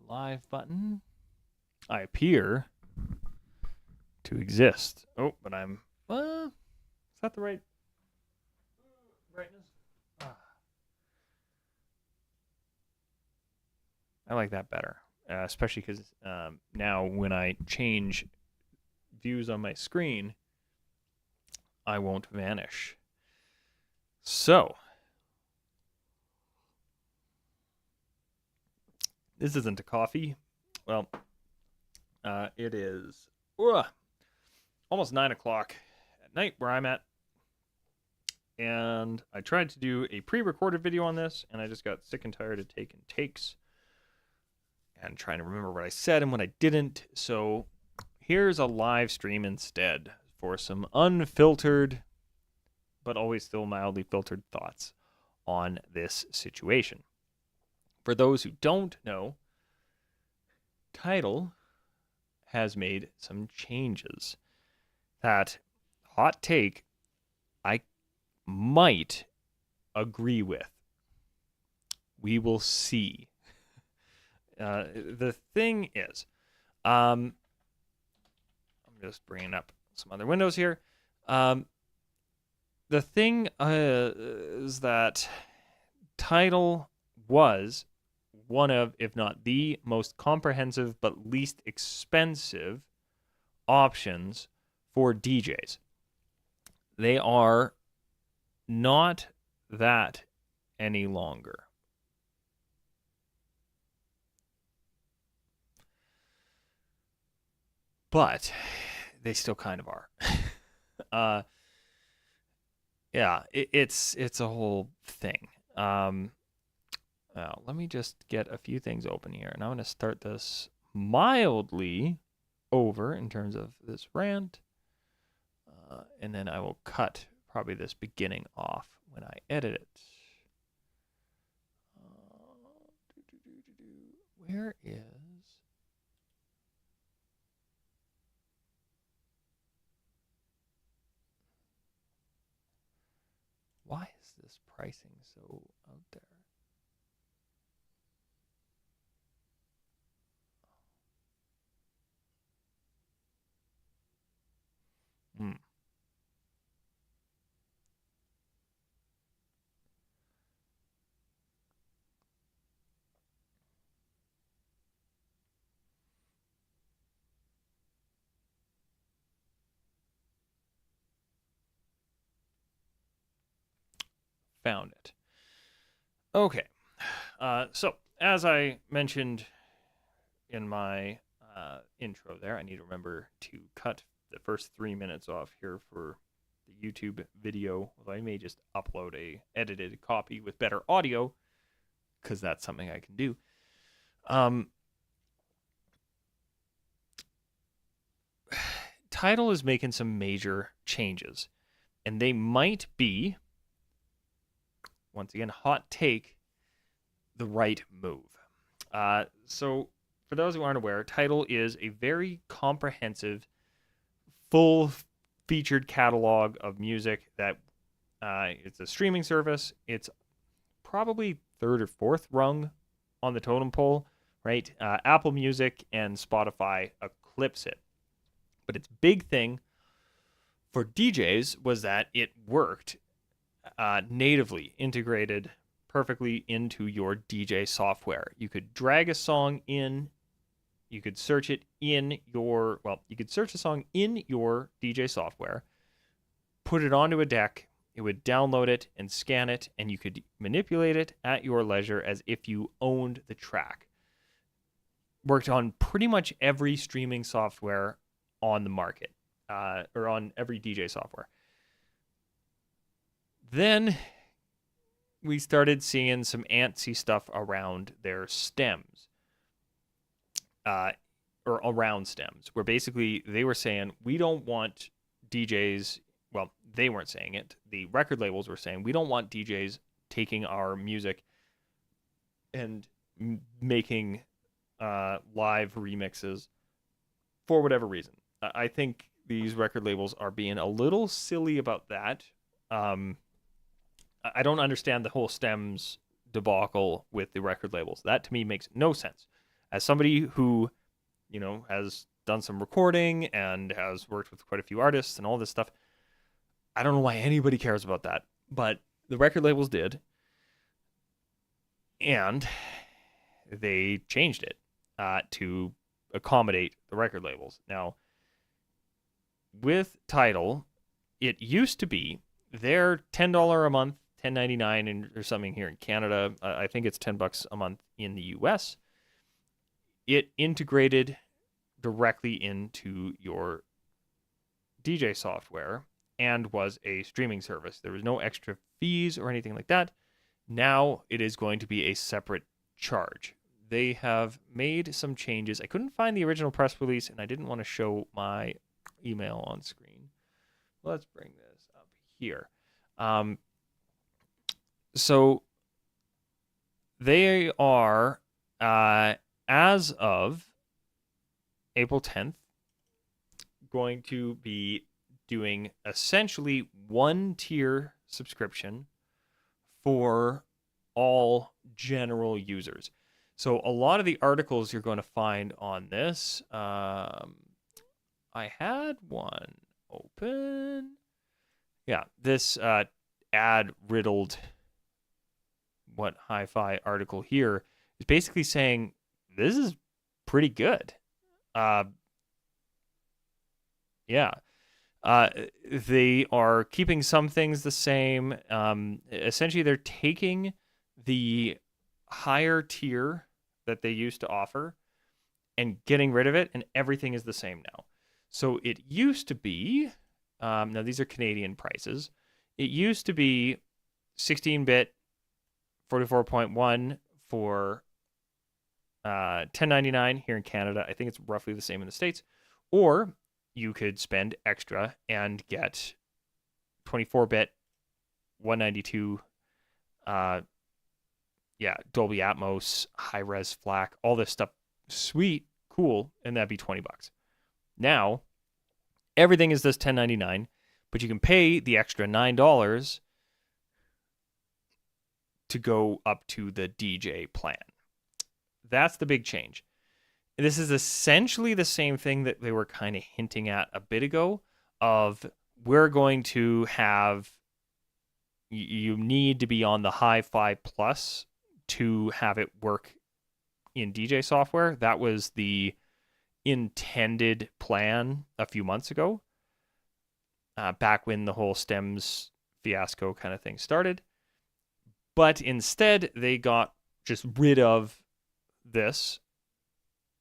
live button. I appear to exist. Oh, but I'm... is that the right brightness? I like that better, especially because now when I change views on my screen, I won't vanish. So, this isn't a coffee. Well, it is almost 9 o'clock at night where I'm at. And I tried to do a pre-recorded video on this, and I just got sick and tired of taking takes and trying to remember what I said and what I didn't. So here's a live stream instead for some unfiltered, but always still mildly filtered thoughts on this situation. For those who don't know, Tidal has made some changes that, hot take, I might agree with. We will see. The thing is, I'm just bringing up some other windows here. The thing is that Tidal was one of, if not the most comprehensive but least expensive options for DJs. They are not that any longer. But they still kind of are. Yeah, it's a whole thing. Now, let me just get a few things open here, and I'm going to start this mildly over in terms of this rant, and then I will cut probably this beginning off when I edit it. Where is... Why is this pricing so out there? Found it. Okay. So, as I mentioned in my intro there, I need to remember to cut the first 3 minutes off here for the YouTube video. I may just upload a edited copy with better audio, because that's something I can do. Tidal is making some major changes, and they might be, once again, hot take, the right move. So, for those who aren't aware, Tidal is a very comprehensive, full-featured catalog of music that it's a streaming service. It's probably third or fourth rung on the totem pole, right? Apple Music and Spotify eclipse it. But its big thing for DJs was that it worked natively integrated perfectly into your DJ software. You could drag a song in, you could search it in your, you could search a song in your DJ software, put it onto a deck, it would download it and scan it, and you could manipulate it at your leisure as if you owned the track. Worked on pretty much every streaming software on the market, or on every DJ software. Then we started seeing some antsy stuff around their stems, or around stems, where basically they were saying, we don't want DJs, well, they weren't saying it, the record labels were saying, we don't want DJs taking our music and making live remixes for whatever reason. I think these record labels are being a little silly about that. I don't understand the whole stems debacle with the record labels. That to me makes no sense. as somebody who, has done some recording and has worked with quite a few artists and all this stuff, I don't know why anybody cares about that, but the record labels did, and they changed it to accommodate the record labels. Now, with Tidal, it used to be they're $10 a month, $10.99 or something here in Canada. I think it's $10 a month in the US. It integrated directly into your DJ software and was a streaming service. There was no extra fees or anything like that. Now it is going to be a separate charge. They have made some changes. I couldn't find the original press release, and I didn't want to show my email on screen. Let's bring this up here. So they are, as of April 10th, going to be doing essentially one tier subscription for all general users. So a lot of the articles you're going to find on this, I had one open. Yeah, this ad-riddled what hi-fi article here is basically saying this is pretty good. Yeah. They are keeping some things the same. Essentially, they're taking the higher tier that they used to offer and getting rid of it, and everything is the same now. So it used to be, now these are Canadian prices, it used to be 16-bit 44.1 for $10.99 here in Canada. I think it's roughly the same in the States. Or you could spend extra and get 24-bit 192 Dolby Atmos, high-res FLAC, all this stuff. Sweet, cool, and that'd be $20. Now, everything is this $10.99, but you can pay the extra $9 to go up to the DJ plan. That's the big change. This is essentially the same thing that they were kind of hinting at a bit ago of we're going to have, you need to be on the Hi-Fi Plus to have it work in DJ software. That was the intended plan a few months ago, back when the whole stems fiasco kind of thing started. But instead, they got just rid of this,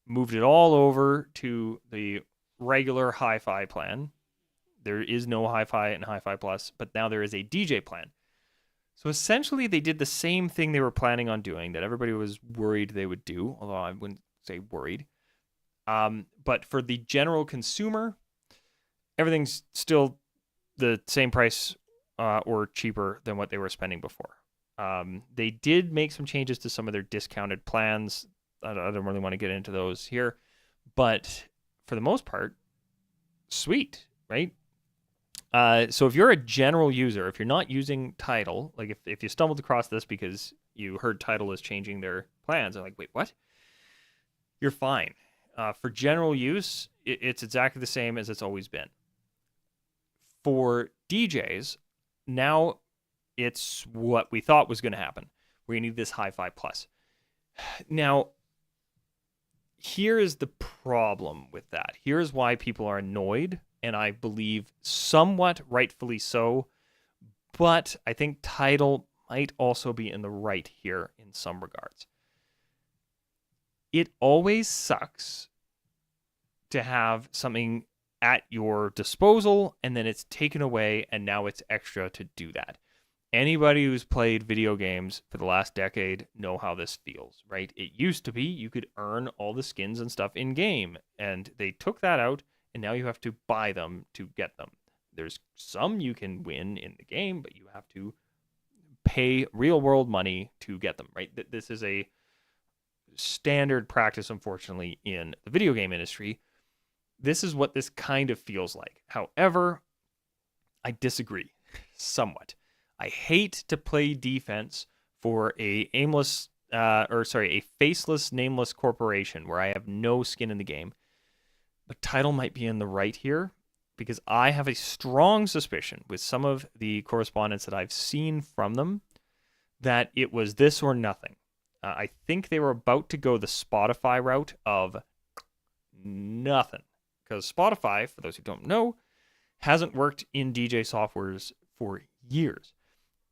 moved it all over to the regular Hi-Fi plan. There is no Hi-Fi and Hi-Fi Plus, but now there is a DJ plan. So essentially, they did the same thing they were planning on doing that everybody was worried they would do, although I wouldn't say worried. But for the general consumer, everything's still the same price or cheaper than what they were spending before. They did make some changes to some of their discounted plans. I don't really want to get into those here, but for the most part, sweet, right? So if you're a general user, if you're not using Tidal, like if you stumbled across this because you heard Tidal is changing their plans, I'm like, wait, what? You're fine. For general use, it's exactly the same as it's always been. For DJs, now it's what we thought was going to happen. We need this Hi-Fi Plus. Now, here is the problem with that. Here's why people are annoyed, and I believe somewhat rightfully so, but I think Tidal might also be in the right here in some regards. It always sucks to have something at your disposal and then it's taken away and now it's extra to do that. Anybody who's played video games for the last decade know how this feels, right? It used to be you could earn all the skins and stuff in game, and they took that out, and now you have to buy them to get them. There's some you can win in the game, but you have to pay real world money to get them, right? This is a standard practice, unfortunately, in the video game industry. This is what this kind of feels like. However, I disagree somewhat. I hate to play defense for a aimless a faceless, nameless corporation where I have no skin in the game. But Tidal might be in the right here because I have a strong suspicion with some of the correspondence that I've seen from them that it was this or nothing. I think they were about to go the Spotify route of nothing. Because Spotify, for those who don't know, hasn't worked in DJ softwares for years.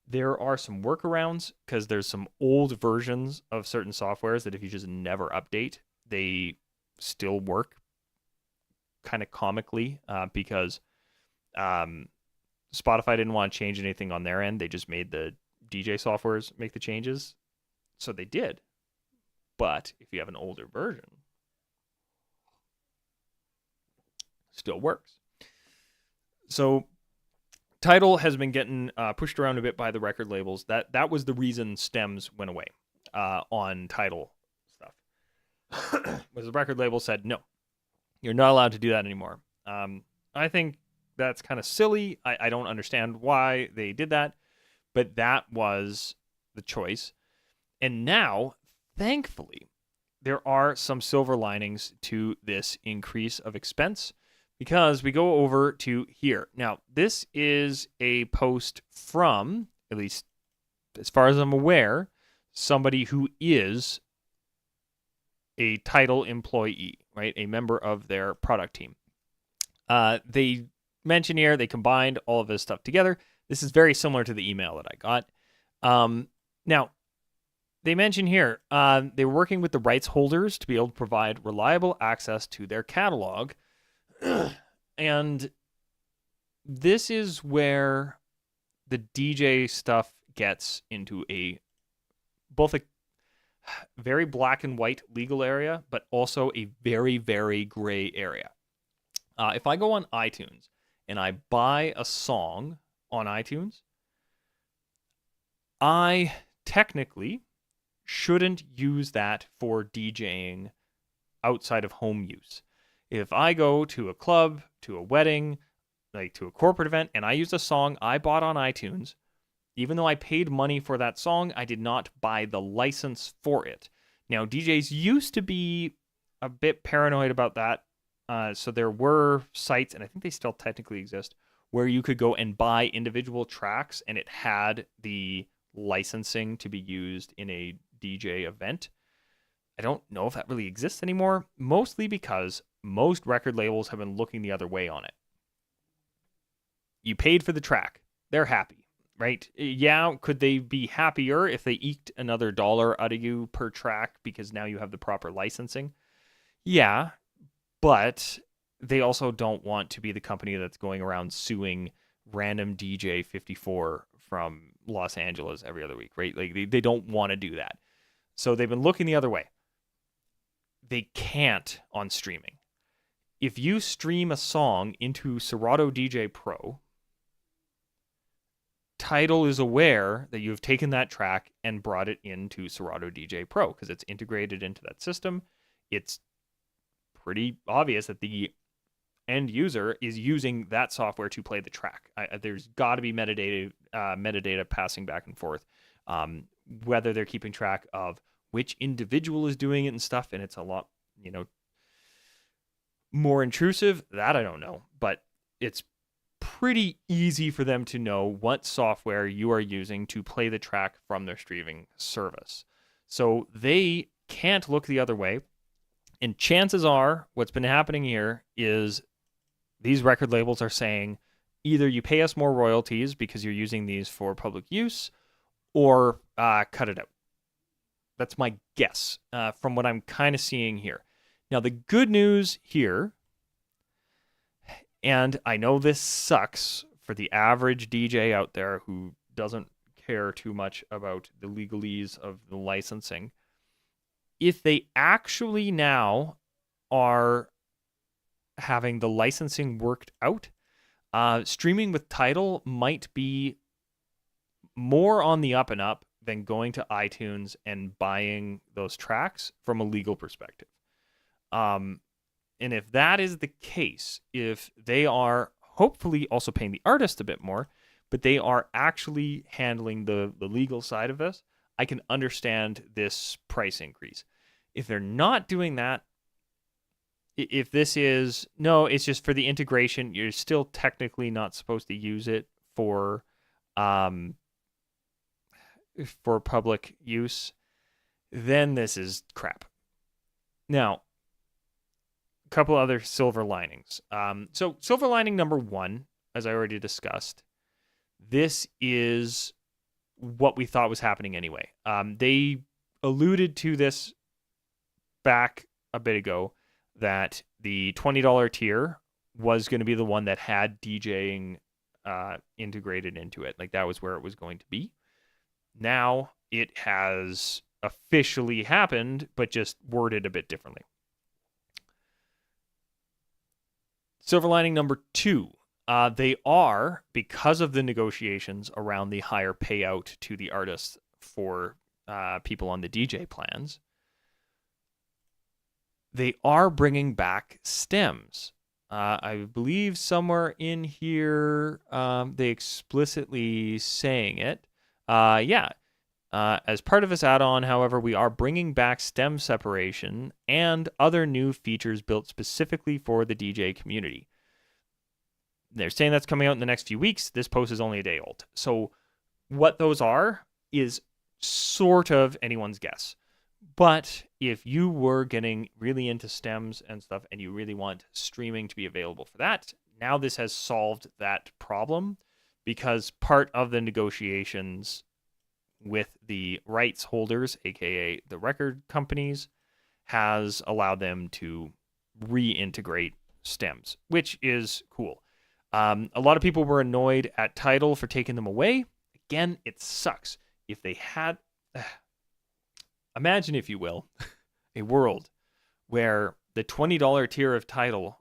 There are some workarounds because there's some old versions of certain softwares that if you just never update, they still work kind of comically because Spotify didn't want to change anything on their end. They just made the DJ softwares make the changes. So they did. But if you have an older version, still works. So Tidal has been getting pushed around a bit by the record labels. That was the reason stems went away on Tidal stuff. Was the record label said, no, you're not allowed to do that anymore. I think that's kind of silly. I don't understand why they did that, but that was the choice. And now, thankfully, there are some silver linings to this increase of expense because we go over to here. Now, this is a post from, at least as far as I'm aware, somebody who is a Tidal employee, right? A member of their product team. They mention here, they combined all of this stuff together. This is very similar to the email that I got. Now, they mention here, they were working with the rights holders to be able to provide reliable access to their catalog. And this is where the DJ stuff gets into both a very black and white legal area, but also a very, very gray area. If I go on iTunes and I buy a song on iTunes, I technically shouldn't use that for DJing outside of home use. If I go to a club, to a wedding, like to a corporate event, and I use a song I bought on iTunes, even though I paid money for that song, I did not buy the license for it. Now, DJs used to be a bit paranoid about that. So there were sites, and I think they still technically exist, where you could go and buy individual tracks, and it had the licensing to be used in a DJ event. I don't know if that really exists anymore, mostly because most record labels have been looking the other way on it. You paid for the track. They're happy, right? Yeah, could they be happier if they eked another $1 out of you per track because now you have the proper licensing? Yeah, but they also don't want to be the company that's going around suing random DJ 54 from Los Angeles every other week, right? Like they don't want to do that. So they've been looking the other way. They can't on streaming. If you stream a song into Serato DJ Pro, Tidal is aware that you have taken that track and brought it into Serato DJ Pro because it's integrated into that system. It's pretty obvious that the end user is using that software to play the track. There's got to be metadata passing back and forth, whether they're keeping track of which individual is doing it and stuff, and it's a lot, more intrusive. That I don't know, but it's pretty easy for them to know what software you are using to play the track from their streaming service. So they can't look the other way. And chances are what's been happening here is these record labels are saying either you pay us more royalties because you're using these for public use or cut it out. That's my guess from what I'm kind of seeing here. Now, the good news here, and I know this sucks for the average DJ out there who doesn't care too much about the legalese of the licensing, if they actually now are having the licensing worked out, streaming with Tidal might be more on the up and up than going to iTunes and buying those tracks from a legal perspective. And if that is the case, if they are hopefully also paying the artist a bit more, but they are actually handling the legal side of this, I can understand this price increase. If they're not doing that, if this is, no, it's just for the integration, you're still technically not supposed to use it for public use, then this is crap. Now, a couple other silver linings. So silver lining number one, as I already discussed, this is what we thought was happening anyway. They alluded to this back a bit ago, that the $20 tier was going to be the one that had DJing integrated into it. Like, that was where it was going to be. Now it has officially happened, but just worded a bit differently. Silver lining number two, they are, because of the negotiations around the higher payout to the artists for people on the DJ plans, they are bringing back stems. I believe somewhere in here they explicitly saying it. As part of this add-on, however, we are bringing back stem separation and other new features built specifically for the DJ community. They're saying that's coming out in the next few weeks. This post is only a day old. So what those are is sort of anyone's guess. But if you were getting really into stems and stuff and you really want streaming to be available for that, now this has solved that problem, because part of the negotiations with the rights holders, aka the record companies, has allowed them to reintegrate stems, which is cool. A lot of people were annoyed at Tidal for taking them away. Again, it sucks. If they had... Imagine, if you will, a world where the $20 tier of Tidal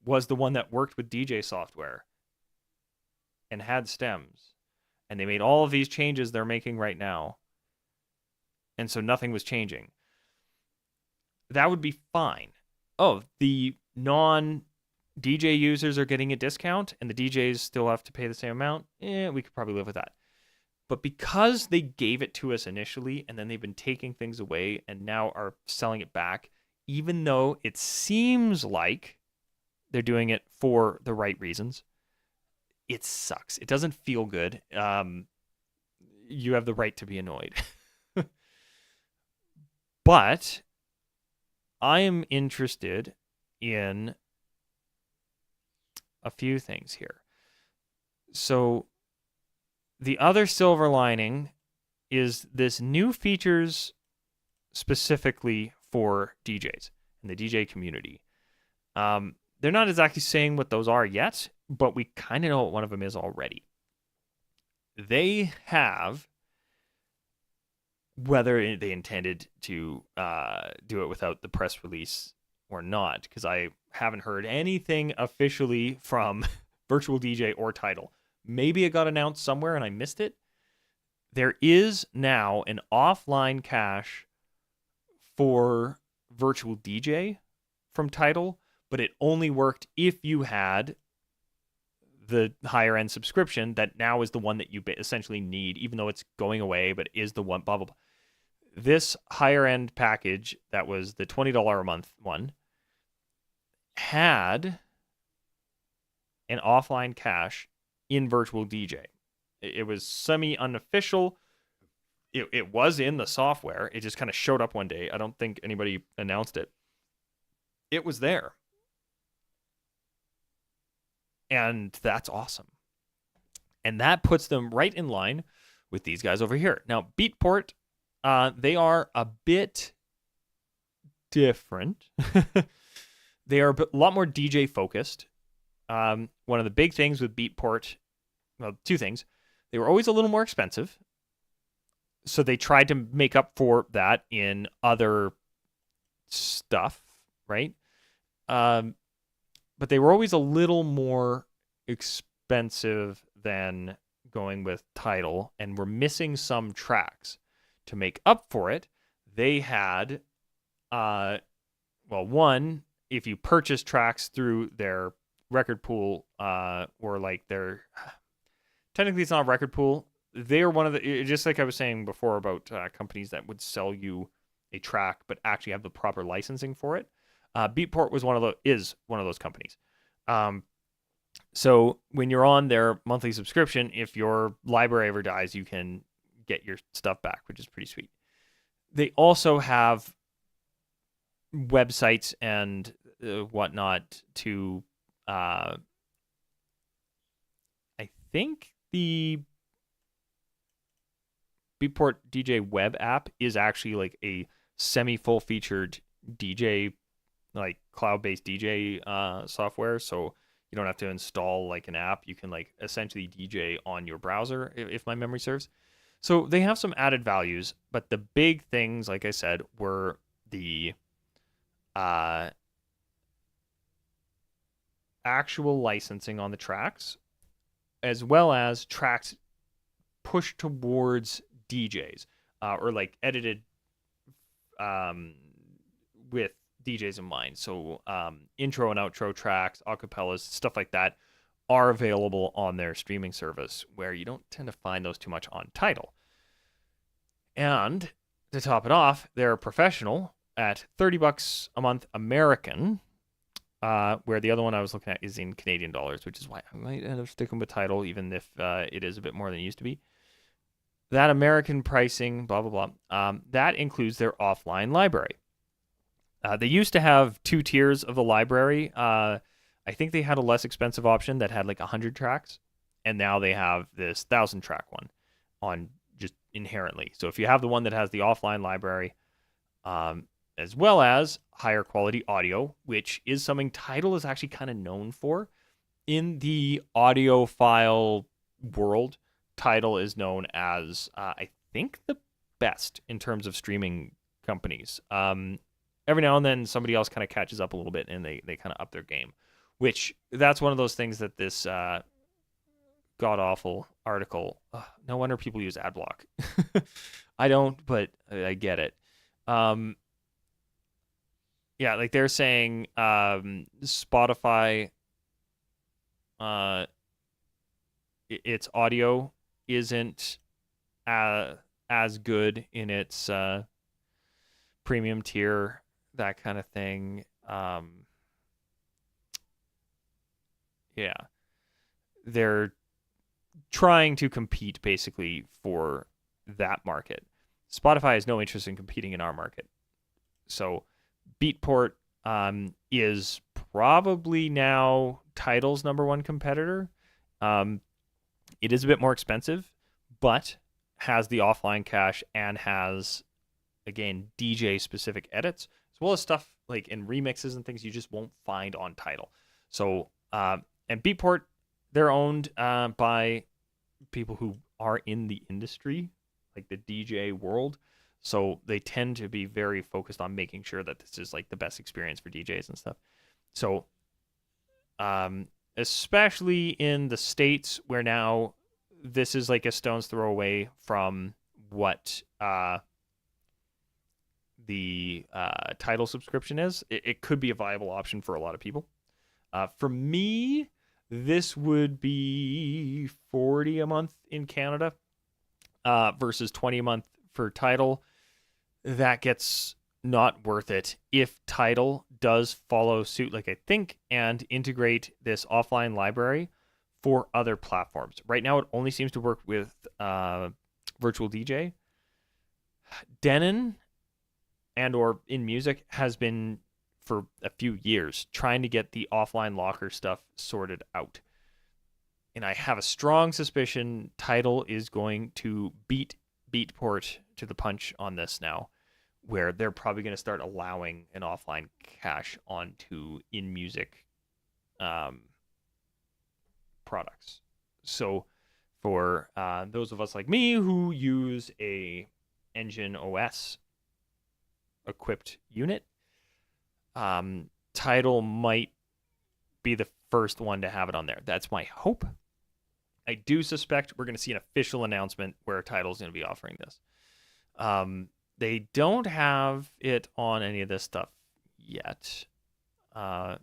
was the one that worked with DJ software and had stems, and they made all of these changes they're making right now, and so nothing was changing. That would be fine. Oh, the non-DJ users are getting a discount, and the DJs still have to pay the same amount? We could probably live with that. But because they gave it to us initially, and then they've been taking things away and now are selling it back, even though it seems like they're doing it for the right reasons, it sucks. It doesn't feel good. You have the right to be annoyed. But I am interested in a few things here. So the other silver lining is this new features specifically for DJs and the DJ community. They're not exactly saying what those are yet, but we kind of know what one of them is already. They have, whether they intended to do it without the press release or not, because I haven't heard anything officially from Virtual DJ or Tidal. Maybe it got announced somewhere and I missed it. There is now an offline cache for Virtual DJ from Tidal, but it only worked if you had the higher end subscription that now is the one that you essentially need, even though it's going away, but is the one, blah, blah, blah. This higher end package that was the $20 a month one had an offline cache in Virtual DJ. It was semi-unofficial. It was in the software. It just kind of showed up one day. I don't think anybody announced it. It was there. And that's awesome. And that puts them right in line with these guys over here. Now, Beatport, they are a bit different. They are a lot more DJ focused. One of the big things with Beatport, well, two things. They were always a little more expensive. So they tried to make up for that in other stuff, right? But they were always a little more expensive than going with Tidal, and were missing some tracks. To make up for it, they had, one, if you purchase tracks through their record pool, or like their, technically it's not a record pool, they're one of the, just like I was saying before about companies that would sell you a track but actually have the proper licensing for it. Beatport is one of those companies. So when you're on their monthly subscription, if your library ever dies, you can get your stuff back, which is pretty sweet. They also have websites and whatnot to, I think the Beatport DJ web app is actually like a semi-full featured DJ, like cloud-based DJ software. So you don't have to install like an app. You can like essentially DJ on your browser, if my memory serves. So they have some added values, but the big things, like I said, were the actual licensing on the tracks, as well as tracks pushed towards DJs or like edited with DJs in mind. So intro and outro tracks, acapellas, stuff like that are available on their streaming service, where you don't tend to find those too much on Tidal. And to top it off, they're professional at $30 a month American, where the other one I was looking at is in Canadian dollars, which is why I might end up sticking with Tidal, even if it is a bit more than it used to be. That American pricing, blah, blah, blah, that includes their offline library. They used to have 2 tiers of the library. I think they had a less expensive option that had like 100 tracks, and now they have this 1,000 track one on just inherently. So if you have the one that has the offline library, as well as higher quality audio, which is something Tidal is actually kind of known for. In the audiophile world, Tidal is known as, I think, the best in terms of streaming companies. Every now and then somebody else kind of catches up a little bit and they kind of up their game, which that's one of those things that this god-awful article, no wonder people use ad block. I don't, but I get it. Yeah, like they're saying Spotify, its audio isn't as good in its premium tier, that kind of thing. Yeah. They're trying to compete basically for that market. Spotify has no interest in competing in our market. So Beatport is probably now Tidal's number one competitor. It is a bit more expensive, but has the offline cache and has, again, DJ specific edits, as well as stuff like in remixes and things you just won't find on Tidal. So, and Beatport, they're owned by people who are in the industry, like the DJ world. So they tend to be very focused on making sure that this is like the best experience for DJs and stuff. So, especially in the States, where now this is like a stone's throw away from what the Tidal subscription is, it could be a viable option for a lot of people. For me, this would be $40 a month in Canada versus $20 a month for Tidal. That gets not worth it if Tidal does follow suit, like I think, and integrate this offline library for other platforms. Right now, it only seems to work with Virtual DJ. Denon and or In Music has been for a few years trying to get the offline locker stuff sorted out. And I have a strong suspicion Tidal is going to beat Beatport to the punch on this now, where they're probably going to start allowing an offline cache onto In Music products. So for those of us like me who use a Engine OS equipped unit, Tidal might be the first one to have it on there. That's my hope. I do suspect we're going to see an official announcement where Tidal's going to be offering this. They don't have it on any of this stuff yet. But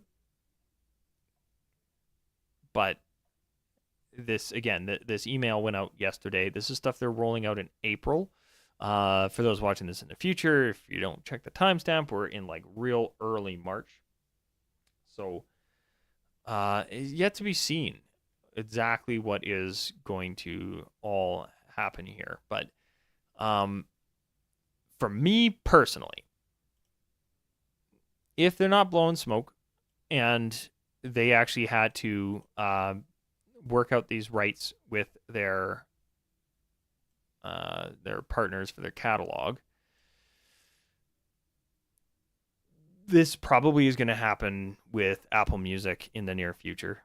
this again, this email went out yesterday. This is stuff they're rolling out in April. For those watching this in the future, if you don't check the timestamp, we're in like real early March. So it's yet to be seen exactly what is going to all happen here. But for me personally, if they're not blowing smoke and they actually had to work out these rights with their partners for their catalog, this probably is going to happen with Apple Music in the near future.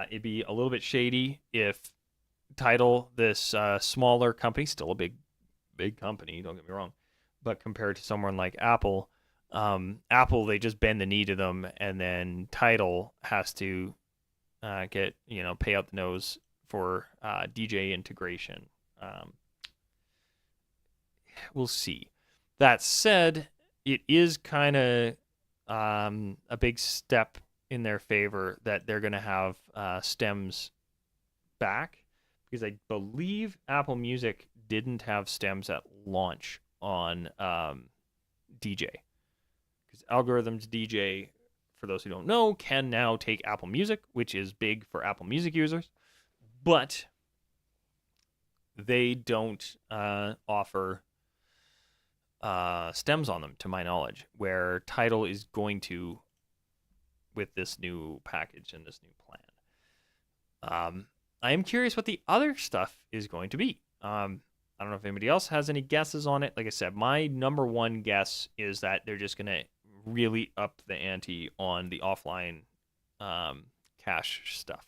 It'd be a little bit shady if Tidal, this smaller company, still a big company, don't get me wrong, but compared to someone like Apple, Apple, they just bend the knee to them, and then Tidal has to pay out the nose for DJ integration. We'll see. That said, it is kind of a big step in their favor that they're going to have stems back, because I believe Apple Music didn't have stems at launch on DJ. Because Algorithms DJ, for those who don't know, can now take Apple Music, which is big for Apple Music users, but they don't offer stems on them, to my knowledge, where Tidal is going to with this new package and this new plan. I am curious what the other stuff is going to be. I don't know if anybody else has any guesses on it. Like I said, my number one guess is that they're just going to really up the ante on the offline cache stuff,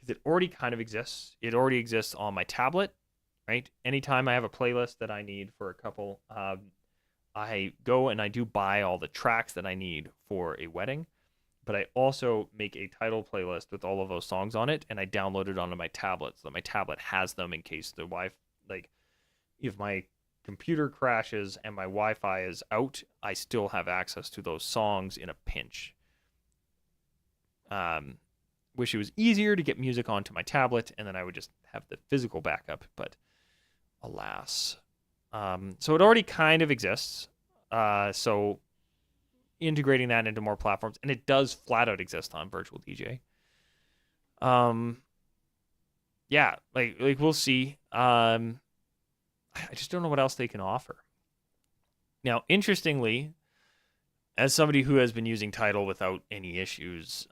because it already kind of exists. It already exists on my tablet, right? Anytime I have a playlist that I need for a couple, I go and I do buy all the tracks that I need for a wedding, but I also make a Tidal playlist with all of those songs on it, and I download it onto my tablet so that my tablet has them in case the if my computer crashes and my Wi-Fi is out, I still have access to those songs in a pinch. Wish it was easier to get music onto my tablet, and then I would just have the physical backup, but alas. So it already kind of exists. So integrating that into more platforms, and it does flat out exist on Virtual DJ. Yeah, like we'll see. I just don't know what else they can offer. Now, interestingly, as somebody who has been using Tidal without any issues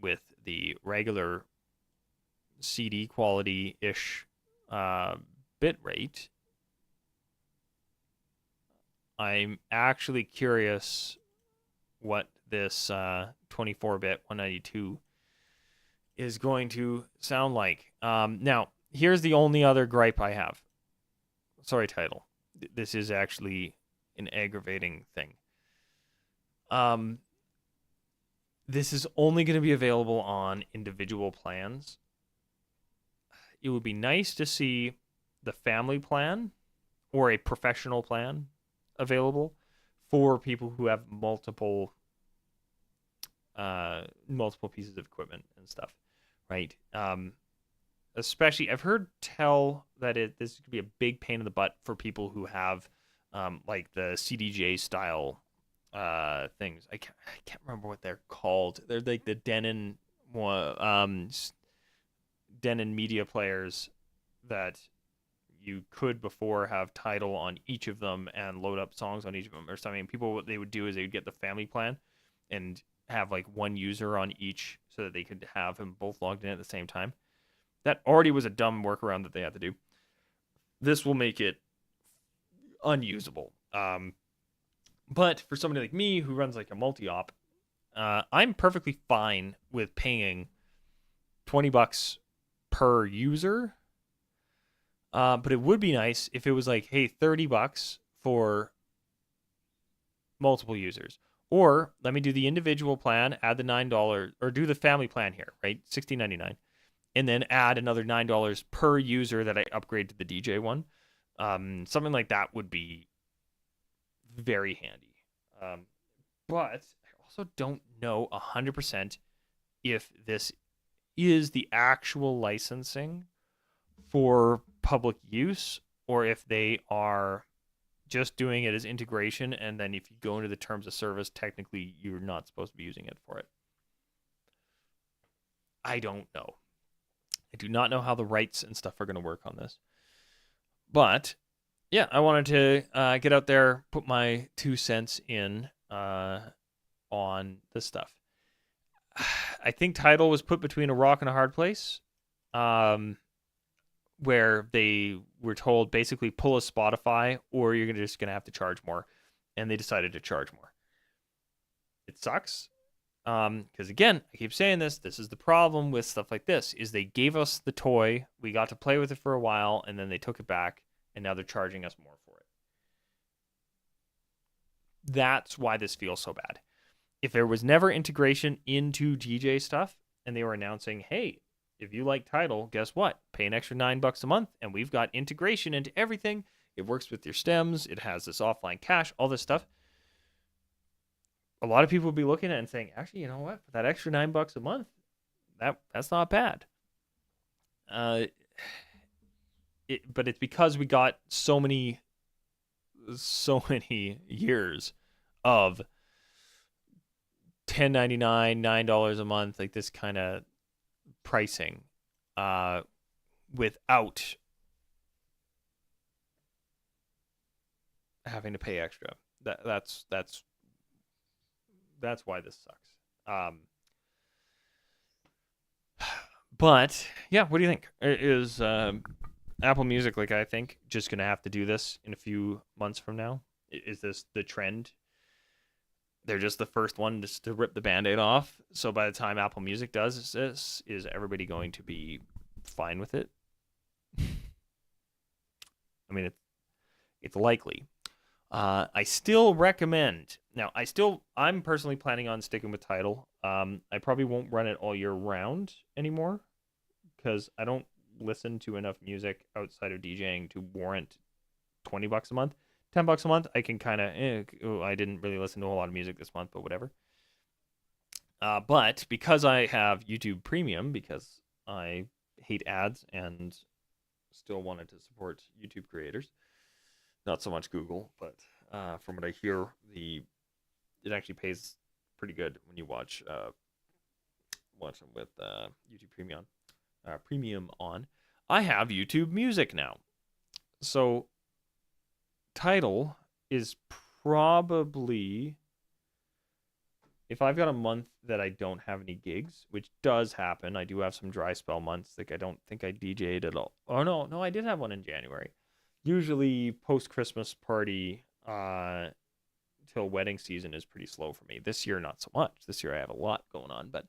with the regular CD quality-ish bit rate, I'm actually curious what this 24-bit 192 is going to sound like. Now, here's the only other gripe I have. Sorry, Tidal. This is actually an aggravating thing. This is only going to be available on individual plans. It would be nice to see the family plan or a professional plan available for people who have multiple pieces of equipment and stuff, right? Especially, I've heard tell that this could be a big pain in the butt for people who have like the CDJ style things. I can't remember what they're called. They're like the Denon media players that you could before have Tidal on each of them and load up songs on each of them or something. People, what they would do is they would get the family plan and have like one user on each so that they could have them both logged in at the same time. That already was a dumb workaround that they had to do. This will make it unusable. But for somebody like me who runs like a multi-op, I'm perfectly fine with paying $20 per user. But it would be nice if it was like, hey, $30 for multiple users. Or let me do the individual plan, add the $9, or do the family plan here, right? $16.99. And then add another $9 per user that I upgrade to the DJ one. Something like that would be very handy. But I also don't know 100% if this is the actual licensing for public use, or if they are just doing it as integration, and then if you go into the terms of service, technically you're not supposed to be using it for it. I don't know. I do not know how the rights and stuff are going to work on this. But yeah, I wanted to get out there, put my 2 cents in on this stuff. I think Tidal was put between a rock and a hard place, where they were told basically pull a Spotify or you're just going to have to charge more. And they decided to charge more. It sucks. Because again, I keep saying this is the problem with stuff like this, is they gave us the toy, we got to play with it for a while, and then they took it back, and now they're charging us more for it. That's why this feels so bad. If there was never integration into DJ stuff, and they were announcing, hey, if you like Tidal, guess what? Pay an extra $9 a month, and we've got integration into everything. It works with your stems, it has this offline cache, all this stuff. A lot of people will be looking at it and saying, actually, you know what? For that extra $9 a month, that's not bad. But it's because we got so many years of $10.99, $9 a month, like this kind of pricing, without having to pay extra. That's why this sucks. But yeah, what do you think? Is Apple Music, like I think, just gonna have to do this in a few months from now? Is this the trend? They're just the first one just to rip the Band-Aid off. So by the time Apple Music does this, is everybody going to be fine with it? I mean, it's likely. I still recommend. Now, I'm personally planning on sticking with Tidal. I probably won't run it all year round anymore because I don't listen to enough music outside of DJing to warrant $20 a month. $10 a month, I can kind of, I didn't really listen to a whole lot of music this month, but whatever. But because I have YouTube Premium, because I hate ads and still wanted to support YouTube creators, not so much Google, but from what I hear, it actually pays pretty good when you watch them with YouTube Premium on. I have YouTube Music now, so Tidal is probably, if I've got a month that I don't have any gigs, which does happen, I do have some dry spell months. Like I don't think I DJ'd at all. Oh no, I did have one in January. Usually post-Christmas party till wedding season is pretty slow for me. This year, not so much. This year I have a lot going on, but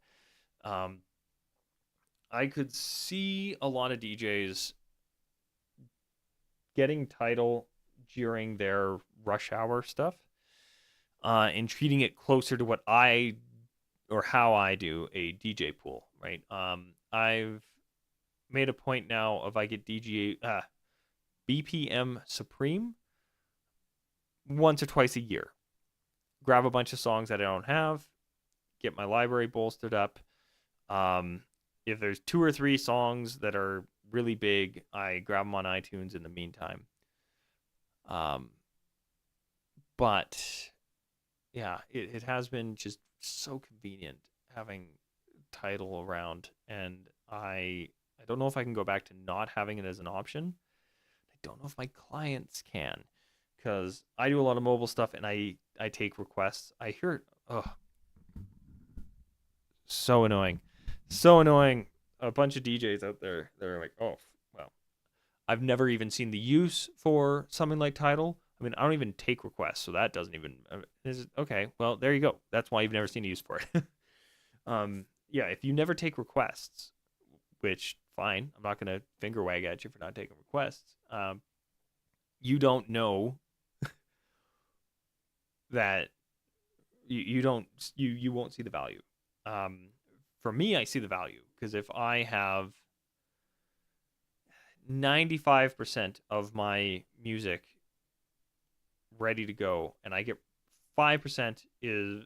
I could see a lot of DJs getting Tidal during their rush hour stuff and treating it closer to what how I do a DJ pool, right? I've made a point now of I get BPM Supreme once or twice a year. Grab a bunch of songs that I don't have, get my library bolstered up. If there's 2 or 3 songs that are really big, I grab them on iTunes in the meantime. But yeah, it has been just so convenient having Tidal around, and I don't know if I can go back to not having it as an option. I don't know if my clients can, because I do a lot of mobile stuff and I take requests. I hear it. Oh, so annoying. So annoying. A bunch of DJs out there, they're like, oh, well, I've never even seen the use for something like Tidal. I mean, I don't even take requests, so that doesn't even. Okay, well, there you go. That's why you've never seen a use for it. Yeah, if you never take requests, which fine, I'm not gonna finger wag at you for not taking requests. You don't know that you won't see the value. For me, I see the value because if I have 95% of my music ready to go and I get 5%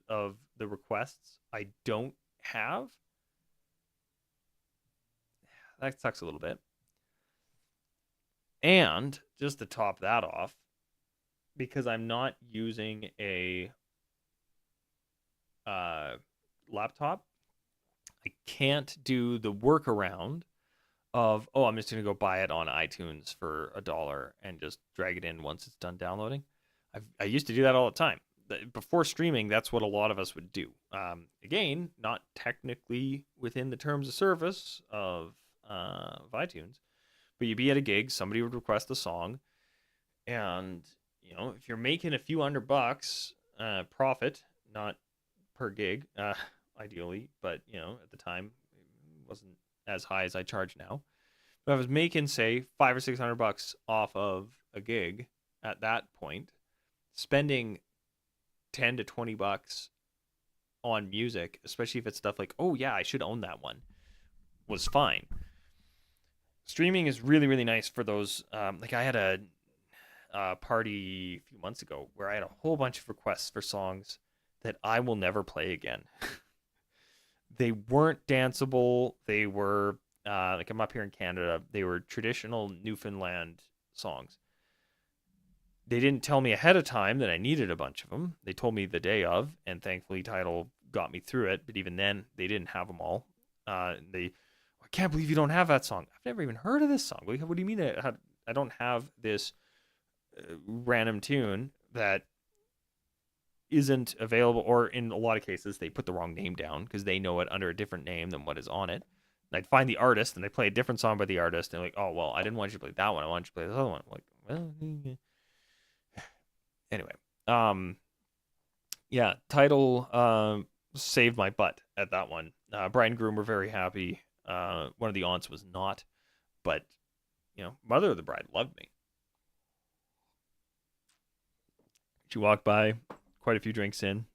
of the requests I don't have, that sucks a little bit. And just to top that off, because I'm not using a laptop, I can't do the workaround of, oh, I'm just going to go buy it on iTunes for $1 and just drag it in once it's done downloading. I used to do that all the time. Before streaming, that's what a lot of us would do. Again, not technically within the terms of service of iTunes, but you'd be at a gig, somebody would request a song, and if you're making a few $100 profit, not per gig, ideally, but at the time it wasn't as high as I charge now. But I was making, say, $500 or $600 off of a gig at that point, spending $10 to $20 on music, especially if it's stuff like, oh yeah, I should own that one, was fine. Streaming is really, really nice for those. Like I had a party a few months ago where I had a whole bunch of requests for songs that I will never play again. They weren't danceable. They were like, I'm up here in Canada. They were traditional Newfoundland songs. They didn't tell me ahead of time that I needed a bunch of them. They told me the day of, and thankfully Tidal got me through it. But even then, they didn't have them all. I can't believe you don't have that song. I've never even heard of this song. What do you mean I don't have this random tune that isn't available? Or in a lot of cases, they put the wrong name down because they know it under a different name than what is on it. And I'd find the artist, and they play a different song by the artist, and they're like, oh, well, I didn't want you to play that one. I wanted you to play this other one. I'm like, well, anyway, yeah, Tidal saved my butt at that one. Brian and Groom were very happy. One of the aunts was not, but mother of the bride loved me. She walked by, quite a few drinks in.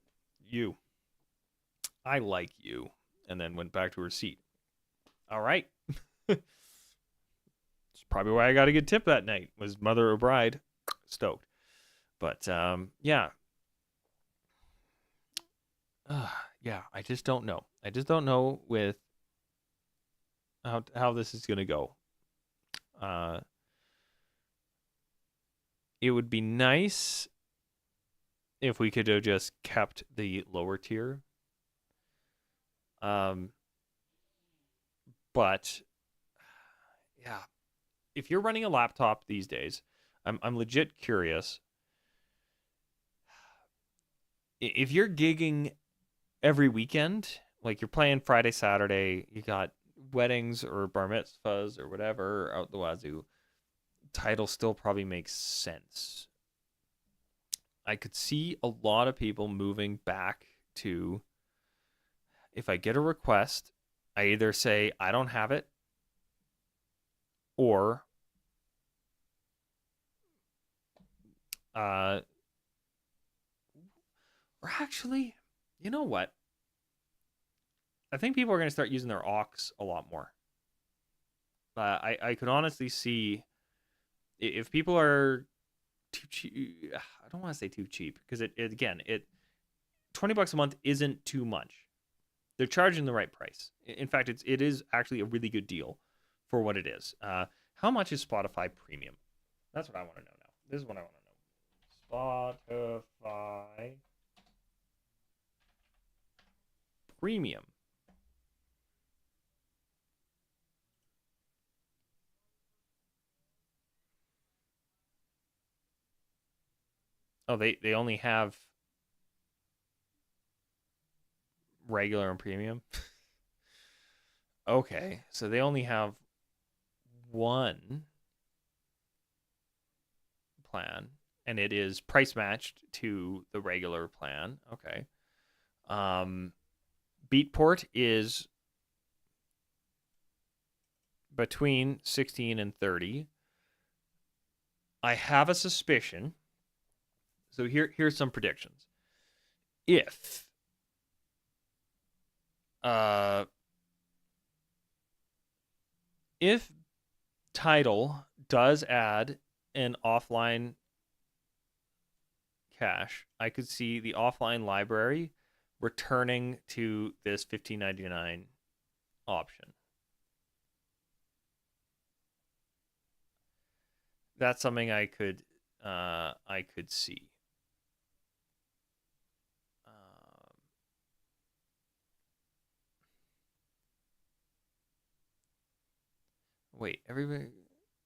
I like you, and then went back to her seat. All right. It's probably why I got a good tip that night, was mother or bride stoked. But yeah. Yeah, I just don't know. I just don't know with how this is going to go. It would be nice if we could have just kept the lower tier. But yeah, if you're running a laptop these days, I'm legit curious. If you're gigging every weekend, like you're playing Friday, Saturday, you got weddings or bar mitzvahs or whatever out the wazoo, Tidal still probably makes sense. I could see a lot of people moving back to, if I get a request, I either say I don't have it, or actually, you know what? I think people are going to start using their aux a lot more. I could honestly see if people are too cheap. I don't want to say too cheap, because it $20 a month isn't too much. They're charging the right price. In fact, it is actually a really good deal for what it is. How much is Spotify Premium? That's what I want to know now. This is what I want to know. Spotify Premium. Oh, they only have regular and premium. Okay, so they only have one plan, and it is price matched to the regular plan. Okay. Beatport is between 16 and 30. I have a suspicion. So here's some predictions. If Tidal does add an offline cache, I could see the offline library returning to this $15.99 option. that's something I could see. Wait, everybody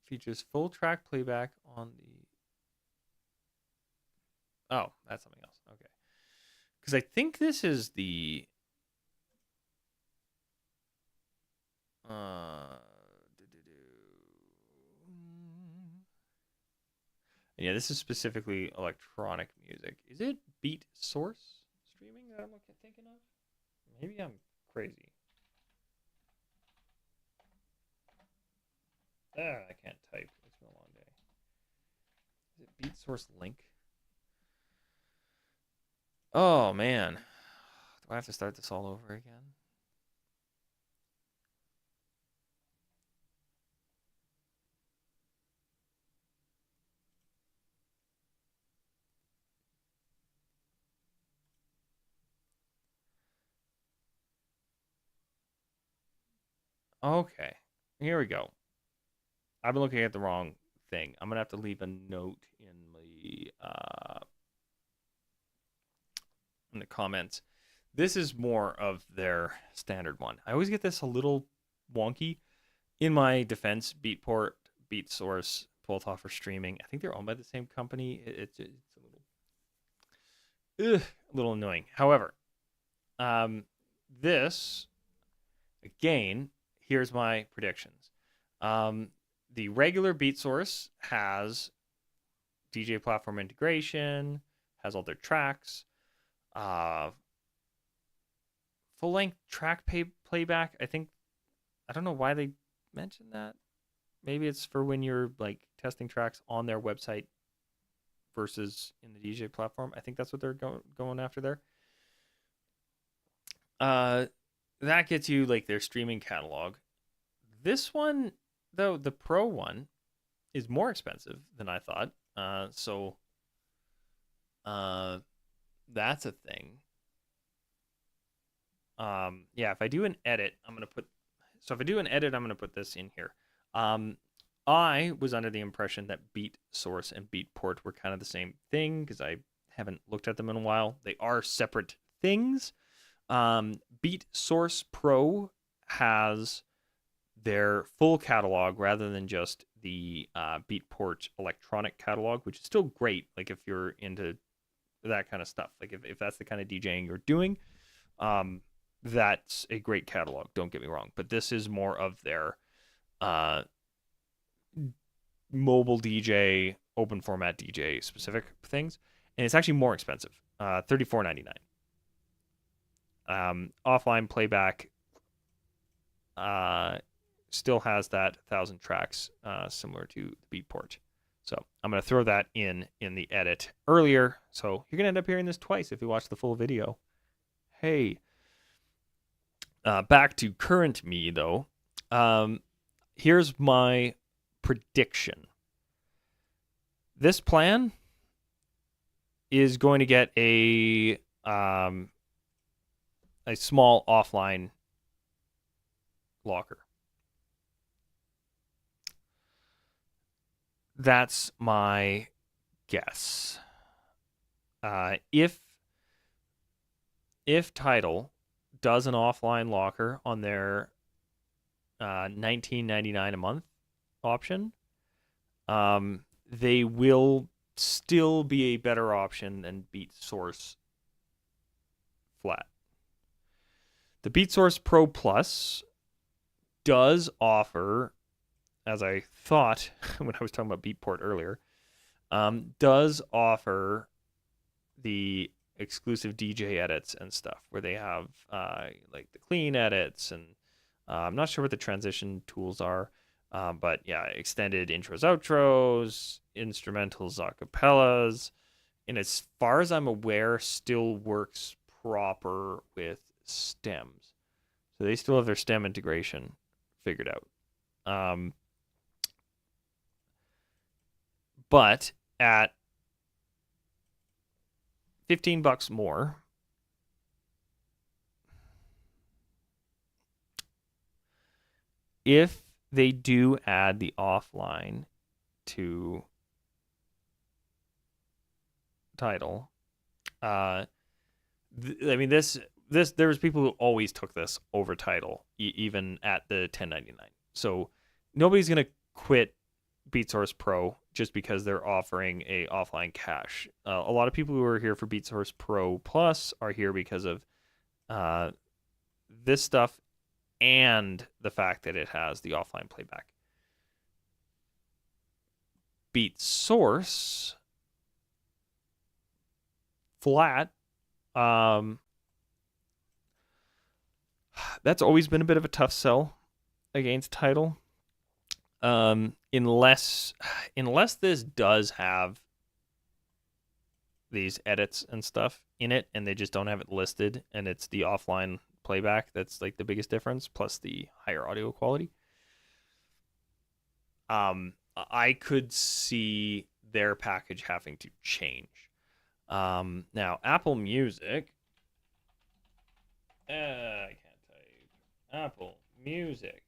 features full track playback on the. Oh, that's something else. Okay, because I think this is the. Yeah, this is specifically electronic music. Is it Beatsource streaming that I'm thinking of? Maybe I'm crazy. I can't type. It's been a long day. Is it Beatsource link? Oh man, do I have to start this all over again? Okay, here we go. I've been looking at the wrong thing. I'm gonna have to leave a note in the comments. This is more of their standard one. I always get this a little wonky. In my defense, Beatport, Beatsource both offer streaming. I think they're owned by the same company. It's a little annoying. However, this again, here's my predictions. The regular Beatsource has DJ platform integration, has all their tracks, full length track playback. I don't know why they mentioned that. Maybe it's for when you're like testing tracks on their website versus in the DJ platform. I think that's what they're going after there. That gets you like their streaming catalog. This one, though, the Pro one is more expensive than I thought. So that's a thing. Yeah, if I do an edit, I'm gonna put this in here. I was under the impression that Beatsource and Beatport were kind of the same thing because I haven't looked at them in a while. They are separate things. Beatsource Pro has their full catalog rather than just the Beatport electronic catalog, which is still great. Like if you're into that kind of stuff, like if that's the kind of DJing you're doing, that's a great catalog. Don't get me wrong, but this is more of their mobile DJ, open format DJ specific things, and it's actually more expensive. $34.99. Offline playback still has that 1,000 tracks similar to the Beatport. So I'm going to throw that in the edit earlier. So you're going to end up hearing this twice if you watch the full video. Hey. Back to current me, though. Here's my prediction. This plan is going to get a small offline locker. That's my guess. If Tidal does an offline locker on their $19.99 a month option, they will still be a better option than Beatsource flat. The Beatsource Pro Plus does offer, as I thought when I was talking about Beatport earlier, does offer the exclusive DJ edits and stuff where they have like the clean edits, and I'm not sure what the transition tools are, but yeah, extended intros, outros, instrumentals, acapellas, and as far as I'm aware, still works proper with stems. So they still have their stem integration figured out. But at $15 more, if they do add the offline to Tidal. I mean, this there was people who always took this over Tidal, even at the 1099. So nobody's gonna quit BeatSource Pro just because they're offering a offline cache. A lot of people who are here for BeatSource Pro Plus are here because of this stuff and the fact that it has the offline playback. BeatSource flat, that's always been a bit of a tough sell against Tidal. Unless this does have these edits and stuff in it and they just don't have it listed and it's the offline playback that's like the biggest difference, plus the higher audio quality. I could see their package having to change. Now Apple Music, I can't type. Apple Music.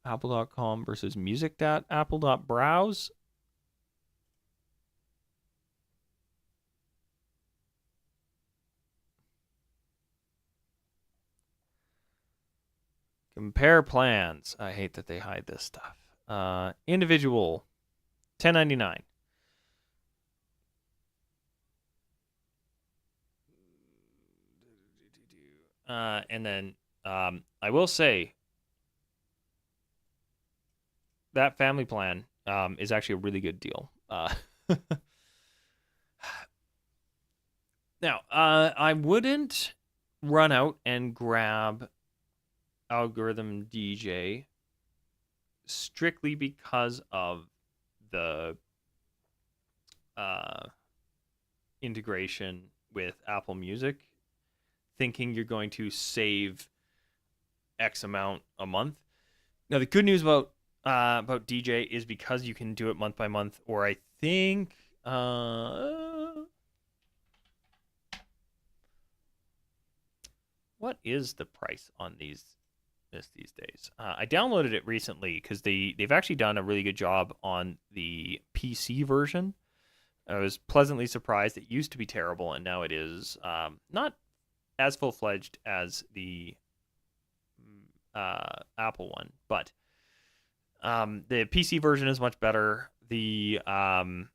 Apple.com versus music.apple.browse. Compare plans. I hate that they hide this stuff. Individual, $10.99. And then I will say that family plan is actually a really good deal. Now, I wouldn't run out and grab Algorithm DJ strictly because of the integration with Apple Music, thinking you're going to save X amount a month. Now, the good news about DJ is because you can do it month by month, or I think what is the price on these days? I downloaded it recently because they've actually done a really good job on the PC version. I was pleasantly surprised. It used to be terrible, and now it is not as full-fledged as the Apple one, but the PC version is much better. The to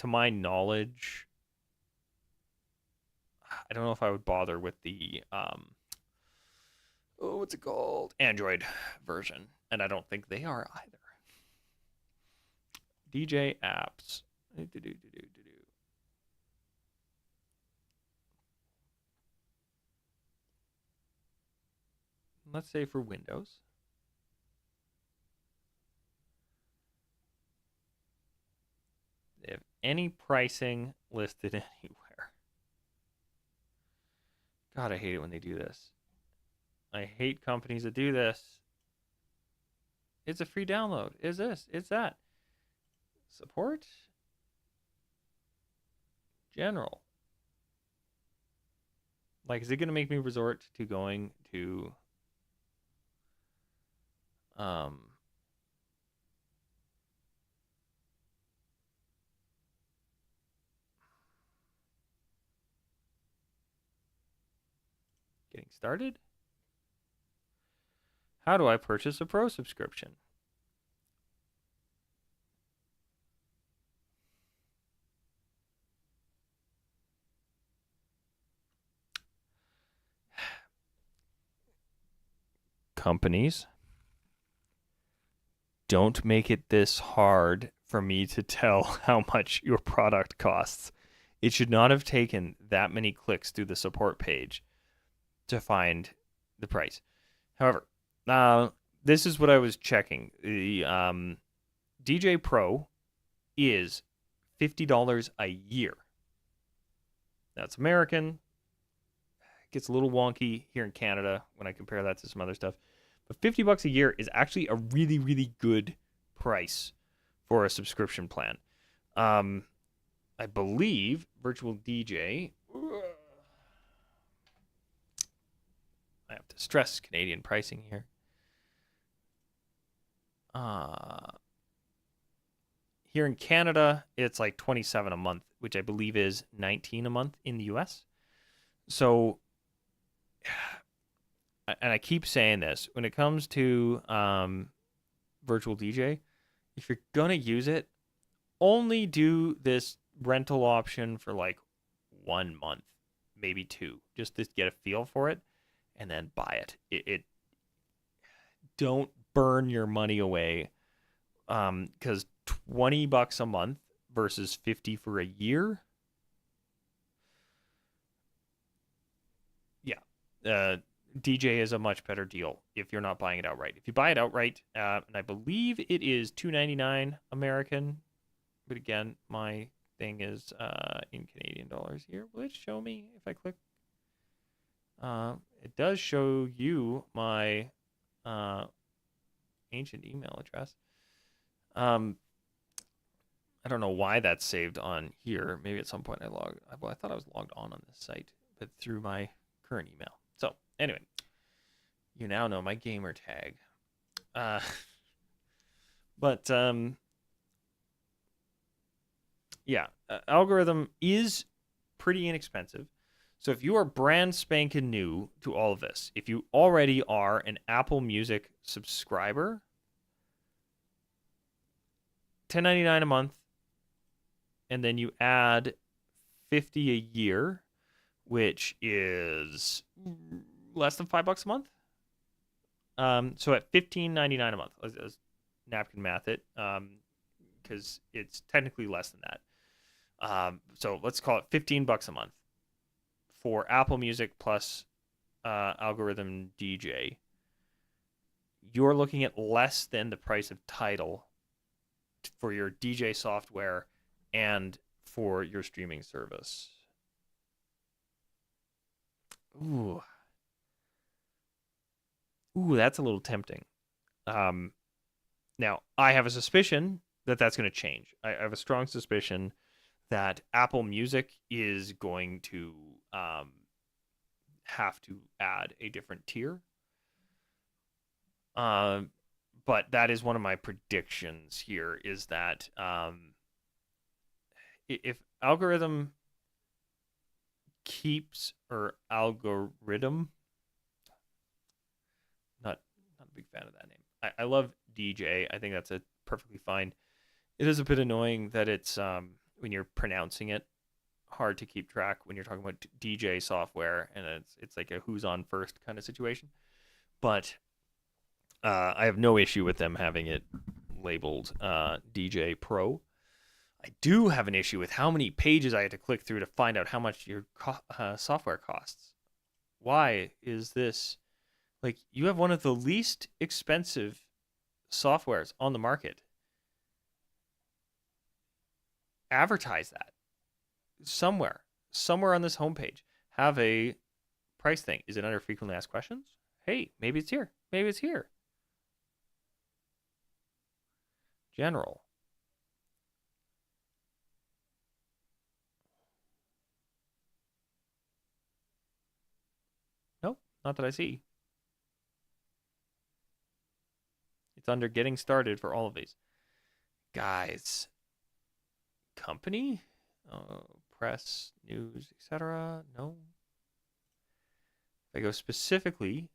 my knowledge, I don't know if I would bother with the what's it called? Android version, and I don't think they are either. DJ apps. Let's say for Windows. They have any pricing listed anywhere. God, I hate it when they do this. I hate companies that do this. It's a free download. Is this? It's that. Support? General. Like, is it going to make me resort to going to getting started? How do I purchase a Pro subscription? Companies, don't make it this hard for me to tell how much your product costs. It should not have taken that many clicks through the support page to find the price. However, this is what I was checking. The DJ Pro is $50 a year. That's American. It gets a little wonky here in Canada when I compare that to some other stuff. But $50 a year is actually a really, really good price for a subscription plan. I believe Virtual DJ. I have to stress Canadian pricing here. Here in Canada, it's like 27 a month, which I believe is 19 a month in the US. So, and I keep saying this, when it comes to virtual DJ, if you're going to use it, only do this rental option for like 1 month, maybe 2, just to get a feel for it, and then buy it. It don't burn your money away, because $20 a month versus 50 for a year. Yeah, DJ is a much better deal if you're not buying it outright. If you buy it outright, and I believe it is $2.99 American, but again, my thing is in Canadian dollars here. Will it show me if I click? It does show you my ancient email address. I don't know why that's saved on here. Maybe at some point I thought I was logged on this site, but through my current email. So anyway, you now know my gamer tag. But yeah, algorithm is pretty inexpensive. So if you are brand spanking new to all of this, if you already are an Apple Music subscriber, $10.99 a month, and then you add $50 a year, which is less than $5 a month. So at $15.99 a month, let's napkin math it, because it's technically less than that. So let's call it $15 a month for Apple Music plus algorithm DJ. You're looking at less than the price of Tidal for your DJ software and for your streaming service. Ooh, that's a little tempting. Now, I have a suspicion that that's going to change. I have a strong suspicion that Apple Music is going to have to add a different tier. But that is one of my predictions here, is that if algorithm keeps, or algorithm, not a big fan of that name. I love DJ. I think that's a perfectly fine. It is a bit annoying that it's when you're pronouncing it, hard to keep track when you're talking about DJ software, and it's like a who's on first kind of situation. But I have no issue with them having it labeled DJ Pro. I do have an issue with how many pages I had to click through to find out how much your software costs. Why is this? Like, you have one of the least expensive softwares on the market. Advertise that somewhere on this homepage. Have a price thing. Is it under frequently asked questions? Hey, maybe it's here. Maybe it's here. General. Nope, not that I see. It's under getting started for all of these. Guys. Company? Press, news, etc. No. If I go specifically,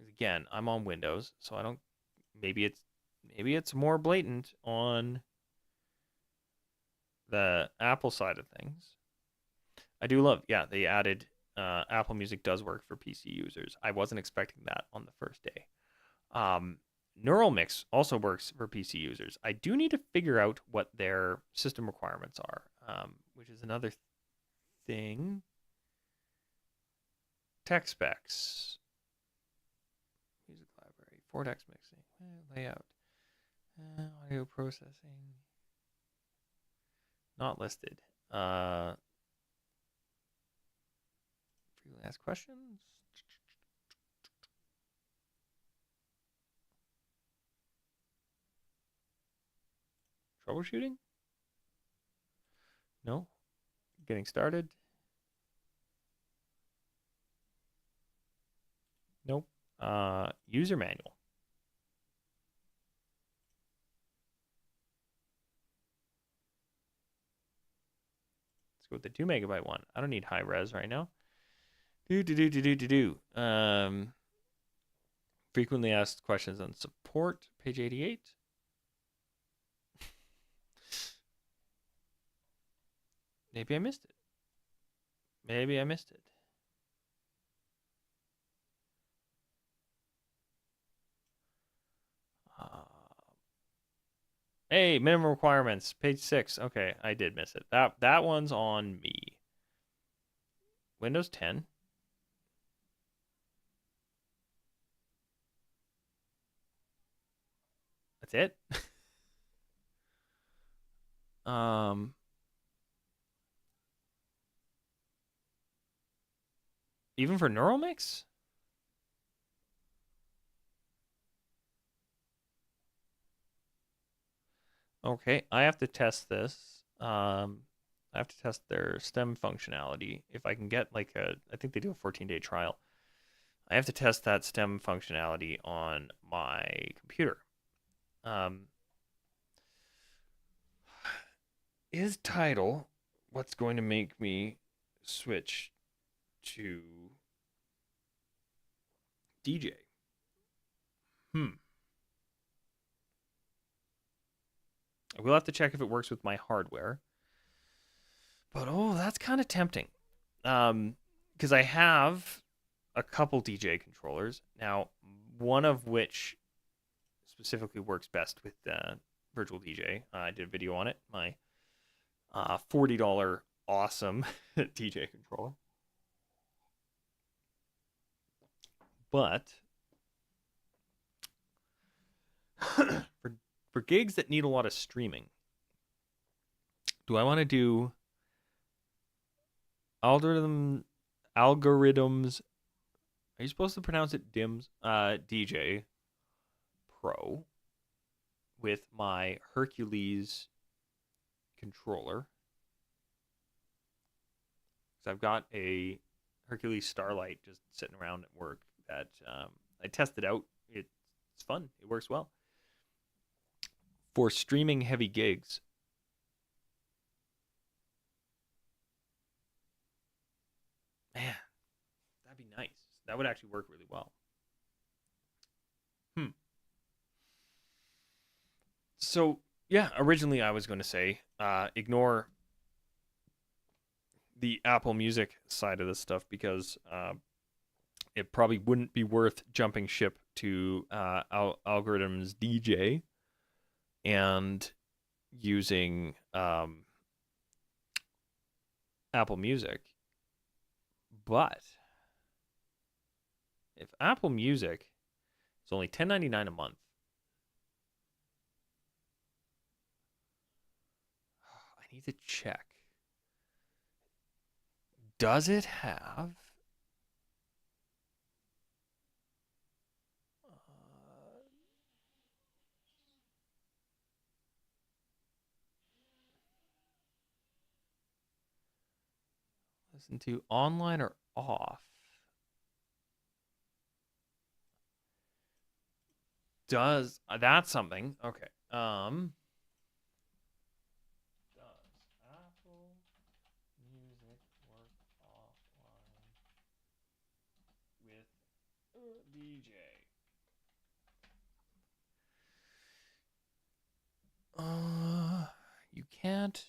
again, I'm on Windows, so I don't. Maybe it's more blatant on the Apple side of things. I do love, yeah, they added Apple Music does work for PC users. I wasn't expecting that on the first day. Neural Mix also works for PC users. I do need to figure out what their system requirements are, which is another thing. Tech specs. Music library. 4-text mixing. Layout. Audio processing. Not listed. Frequently asked questions. Troubleshooting? No. getting started. Nope. User manual. Let's go with the 2 megabyte one. I don't need high res right now. Frequently asked questions on support, page 88. Maybe I missed it. Maybe I missed it. Hey, minimum requirements, page 6. Okay, I did miss it. That one's on me. Windows 10. That's it. Even for neural mix? Okay, I have to test this. I have to test their stem functionality. If I can get like I think they do a 14-day trial. I have to test that stem functionality on my computer. Is Tidal what's going to make me switch to DJ? I will have to check if it works with my hardware. But oh, that's kind of tempting. Because I have a couple DJ controllers now, one of which specifically works best with Virtual DJ. I did a video on it. My $40 awesome DJ controller. But for gigs that need a lot of streaming, do I want to do algorithms? Are you supposed to pronounce it DIMS? DJ Pro with my Hercules controller. So I've got a Hercules Starlight just sitting around at work that I tested out. It's fun. It works well. For streaming heavy gigs, man, that'd be nice. That would actually work really well. So, yeah, originally I was going to say ignore the Apple Music side of this stuff because it probably wouldn't be worth jumping ship to Algorithms DJ and using Apple Music. But if Apple Music is only $10.99 a month, I need to check. Does it have listen to online or off? Does that's something? Okay. Does Apple Music work offline with DJ? You can't.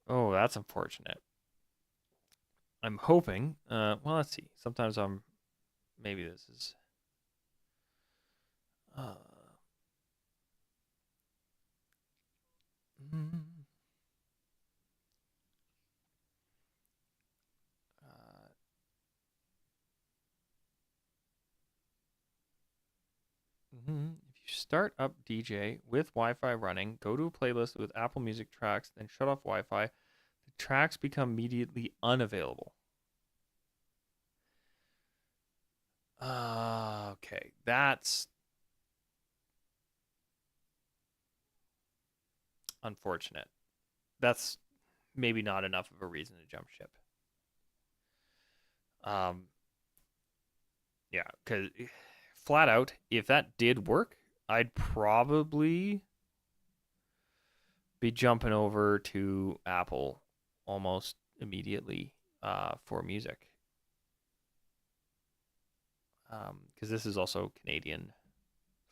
Oh, that's unfortunate. I'm hoping. Well, let's see. Sometimes maybe this is. Uh, mm, uh, If you start up DJ with Wi-Fi running, go to a playlist with Apple Music tracks, then shut off Wi-Fi. The tracks become immediately unavailable. Okay, that's unfortunate. That's maybe not enough of a reason to jump ship. Um, yeah, because flat out, if that did work, I'd probably be jumping over to Apple almost immediately for music. Because this is also Canadian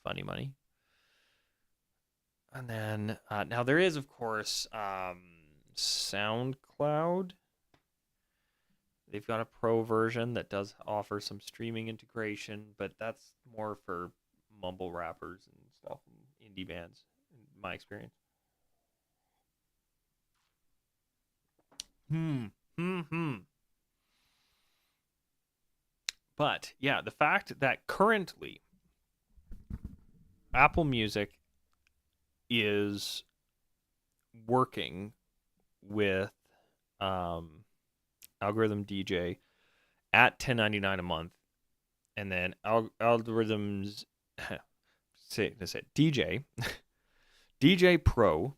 funny money. And then now there is, of course, SoundCloud. They've got a pro version that does offer some streaming integration, but that's more for mumble rappers and stuff and indie bands, in my experience. Hmm. Hmm. But yeah, the fact that currently Apple Music is working with um, Algorithm DJ at 10.99 a month, and then algorithms say DJ Pro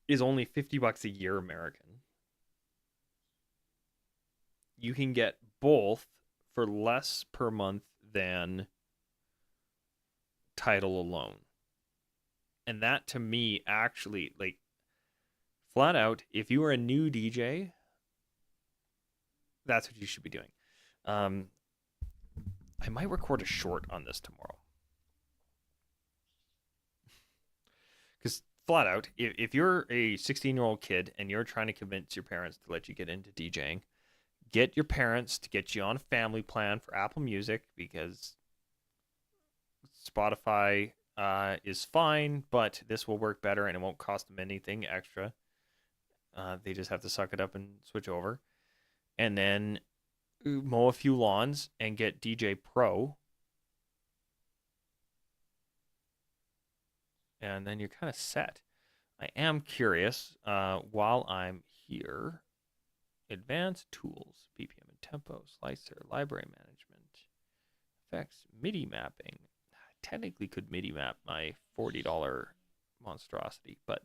is only $50 a year American. You can get both for less per month than Tidal alone. And that to me actually, like, flat out, if you are a new DJ, that's what you should be doing. Um, I might record a short on this tomorrow. Because flat out, if you're a 16-year-old kid and you're trying to convince your parents to let you get into DJing, get your parents to get you on a family plan for Apple Music, because Spotify is fine, but this will work better and it won't cost them anything extra. They just have to suck it up and switch over. And then mow a few lawns and get DJ Pro. And then you're kind of set. I am curious, while I'm here, advanced tools, BPM and tempo, slicer, library management, effects, MIDI mapping. I technically could MIDI map my $40 monstrosity, but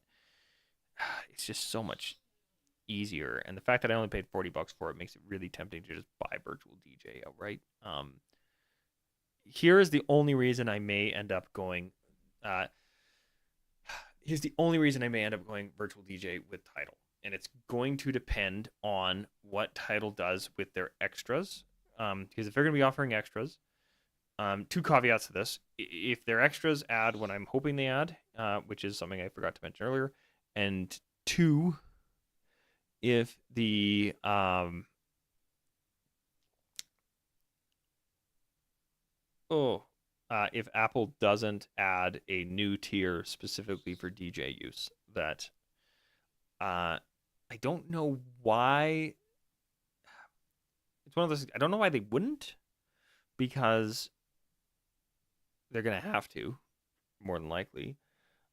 it's just so much easier. And the fact that I only paid $40 for it makes it really tempting to just buy Virtual DJ outright. Here is the only reason I may end up going. Here's the only reason I may end up going Virtual DJ with Tidal, and it's going to depend on what Tidal does with their extras. Because if they're going to be offering extras, two caveats to this: if their extras add what I'm hoping they add, which is something I forgot to mention earlier, and two, if the if Apple doesn't add a new tier specifically for DJ use, that I don't know why. It's one of those. I don't know why they wouldn't, because they're gonna have to, more than likely.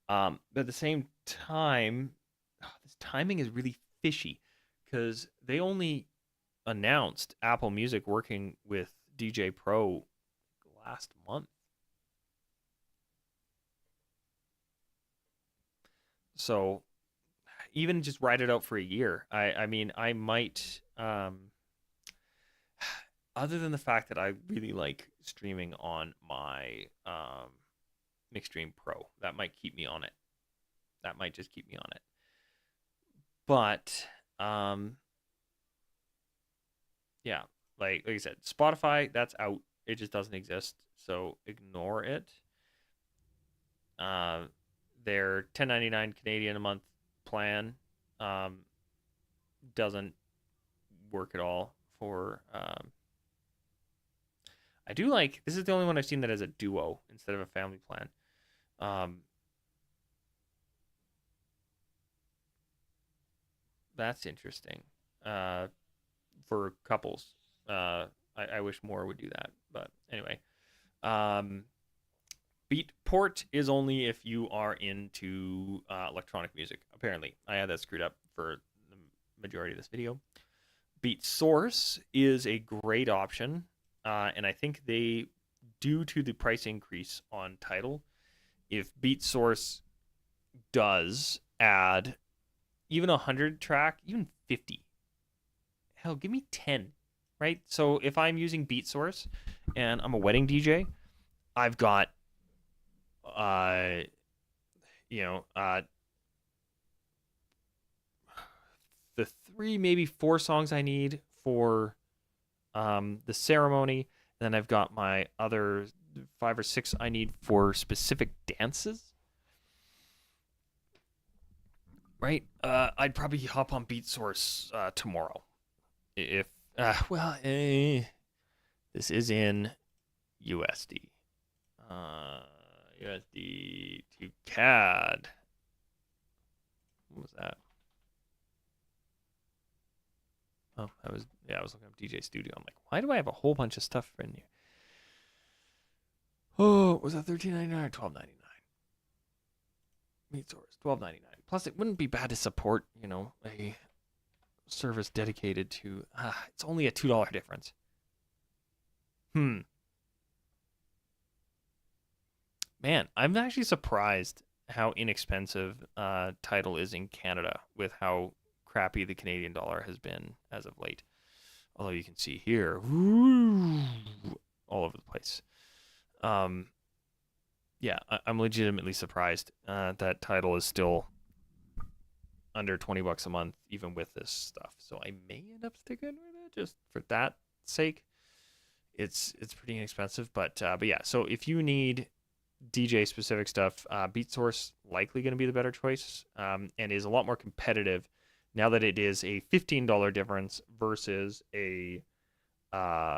But at the same time, this timing is really fishy, because they only announced Apple Music working with DJ Pro last month. So even just ride it out for a year. I mean, I might, other than the fact that I really like streaming on my Mixstream Pro, that might keep me on it. That might just keep me on it. But yeah, like I said, Spotify, that's out. It just doesn't exist. So ignore it. Uh, their 10.99 Canadian a month plan um, doesn't work at all for. I do like, this is the only one I've seen that has a duo instead of a family plan. Um, that's interesting for couples. I wish more would do that, but anyway. Um, Beatport is only if you are into electronic music. Apparently, I had that screwed up for majority of this video. Beatsource is a great option, and I think they, due to the price increase on Tidal, if Beatsource does add even 100 track, even 50, hell, give me 10, right? So if I'm using Beatsource and I'm a wedding DJ, I've got, you know, the 3, maybe 4 songs I need for the ceremony. And then I've got my other 5 or 6 I need for specific dances. Right? I'd probably hop on Beatsource tomorrow. If, this is in USD. USD to CAD. What was that? Oh, I was looking up DJ Studio. I'm like, why do I have a whole bunch of stuff in here? Oh, was that $13.99 or $12.99? Beatsource, $12.99. Plus, it wouldn't be bad to support, a service dedicated to. It's only a $2 difference. Man, I'm actually surprised how inexpensive Tidal is in Canada with how crappy the Canadian dollar has been as of late. Although you can see here, all over the place. Yeah, I'm legitimately surprised that Tidal is still under $20 a month, even with this stuff. So I may end up sticking with it just for that sake. It's pretty inexpensive, but yeah. So if you need DJ specific stuff, Beatsource likely going to be the better choice, and is a lot more competitive now that it is a $15 difference versus a $25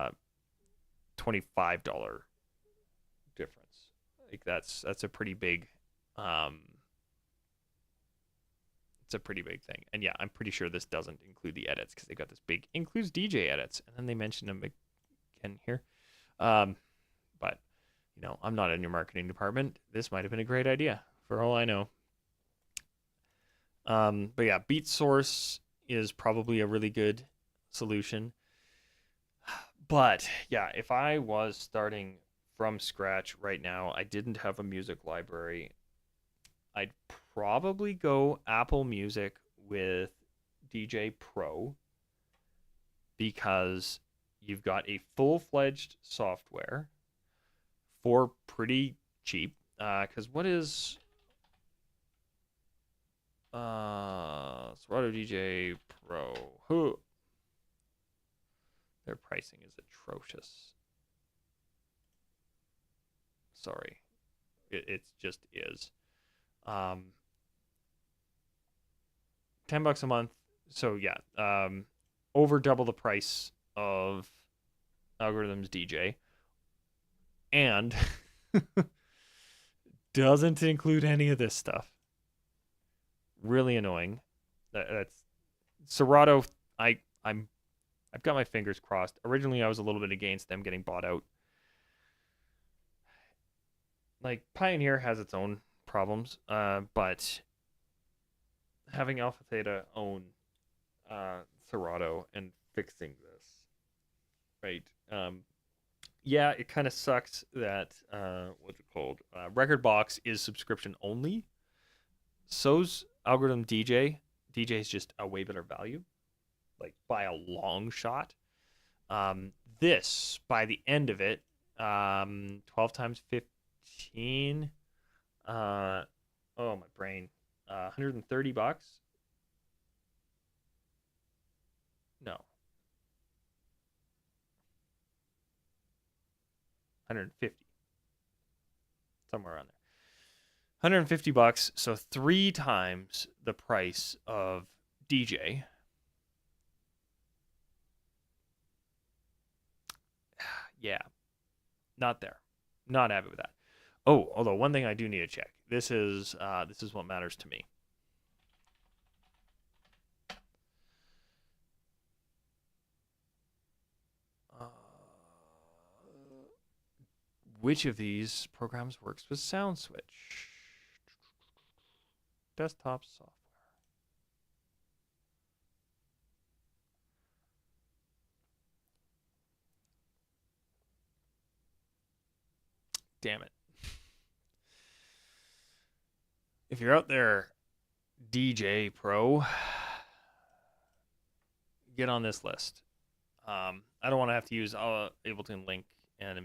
difference. Like that's a pretty big it's a pretty big thing. And yeah, I'm pretty sure this doesn't include the edits because they got this big includes DJ edits, and then they mention them again here. But I'm not in your marketing department. This might have been a great idea for all I know. But yeah, Beatsource is probably a really good solution. But yeah, if I was starting from scratch right now, I didn't have a music library, I'd probably go Apple Music with DJ Pro because you've got a full-fledged software for pretty cheap. Because what is Serato DJ Pro? Who? Their pricing is atrocious. Sorry. It just is. $10 a month. So yeah, over double the price of Algorithms DJ, and doesn't include any of this stuff. Really annoying. That's Serato. I've got my fingers crossed. Originally, I was a little bit against them getting bought out. Like Pioneer has its own problems, but having Alpha Theta own Serato and fixing this, right? Yeah, it kind of sucks that what's it called? Rekordbox is subscription only. So's Algorithm DJ. DJ is just a way better value, like by a long shot. This by the end of it, 12 times 15. Oh my brain. $130. No. 150. Somewhere around there. $150, so 3 times the price of DJ. Yeah. Not there. Not happy with that. Oh, although one thing I do need to check. This is what matters to me. Which of these programs works with SoundSwitch? Desktop software. damn it. If you're out there, DJ Pro, get on this list. I don't want to have to use Ableton Link and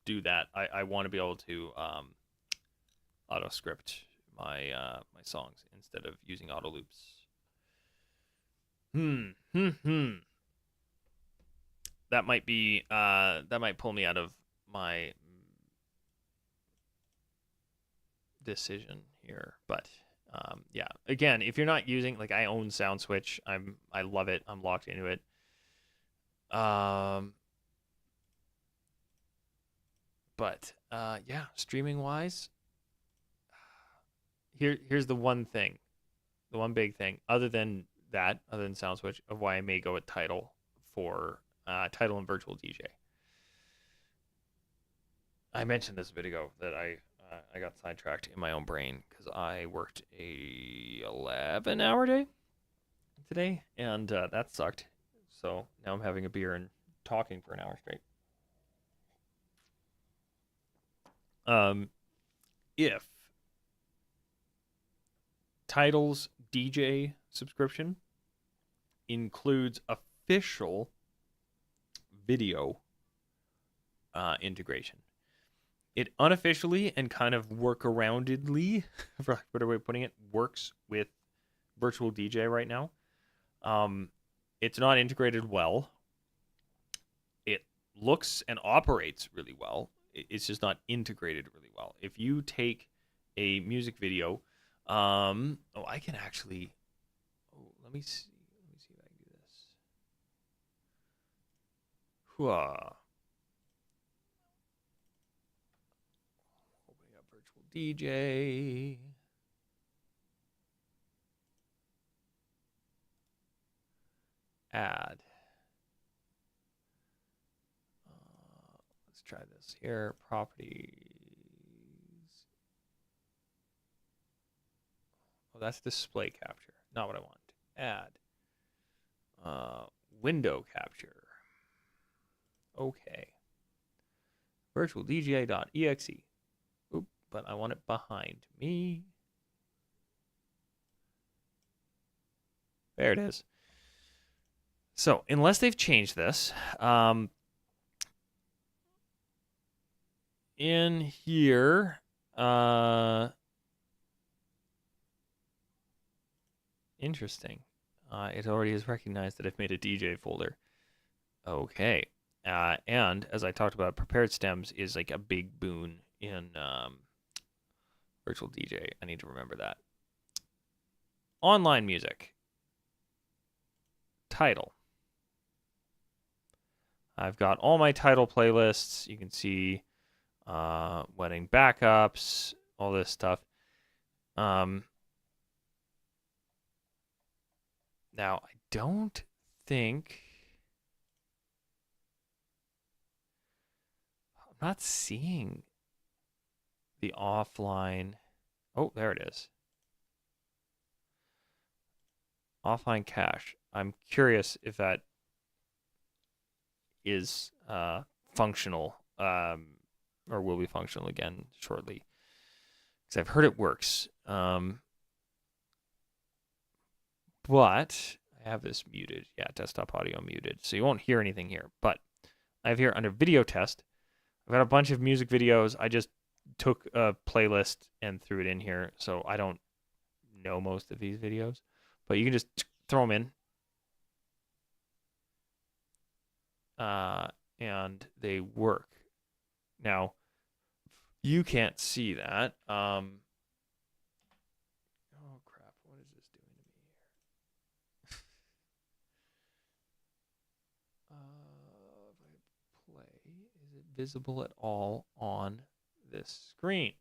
do that. I want to be able to auto script my my songs instead of using auto loops. That might be that might pull me out of my decision here, but yeah. Again, if you're not using, like, I own SoundSwitch, I love it. I'm locked into it. But yeah, streaming wise, here's the one thing, the one big thing, other than SoundSwitch, of why I may go with Tidal for Tidal and Virtual DJ. I mentioned this a bit ago that I got sidetracked in my own brain because I worked a 11-hour day today, and that sucked. So now I'm having a beer and talking for an hour straight. If Tidal's DJ subscription includes official video integration, it unofficially and kind of workaroundedly, for a better way of putting it, works with Virtual DJ right now. It's not integrated well. It looks and operates really well. It's just not integrated really well. If you take a music video, I can actually, let me see if I can do this. Opening up Virtual DJ. Add. Let's try this here. Properties. Oh, that's display capture. Not what I want. Add. Window capture. Okay. VirtualDJ.exe. Oop, but I want it behind me. There it is. So, unless they've changed this, in here, interesting. It already has recognized that I've made a DJ folder. Okay. And as I talked about, prepared stems is like a big boon in Virtual DJ. I need to remember that. Online music. Tidal. I've got all my Tidal playlists. You can see wedding backups, all this stuff. Now, I don't think... I'm not seeing the offline... Oh, there it is. Offline cache. I'm curious if that is functional, or will be functional again shortly, because I've heard it works. But I have this muted. Yeah, desktop audio muted, so you won't hear anything here. But I have here under video test, I've got a bunch of music videos. I just took a playlist and threw it in here, so I don't know most of these videos, but you can just throw them in. And they work. Now, you can't see that. Oh crap, what is this doing to me here? If I play, is it visible at all on this screen?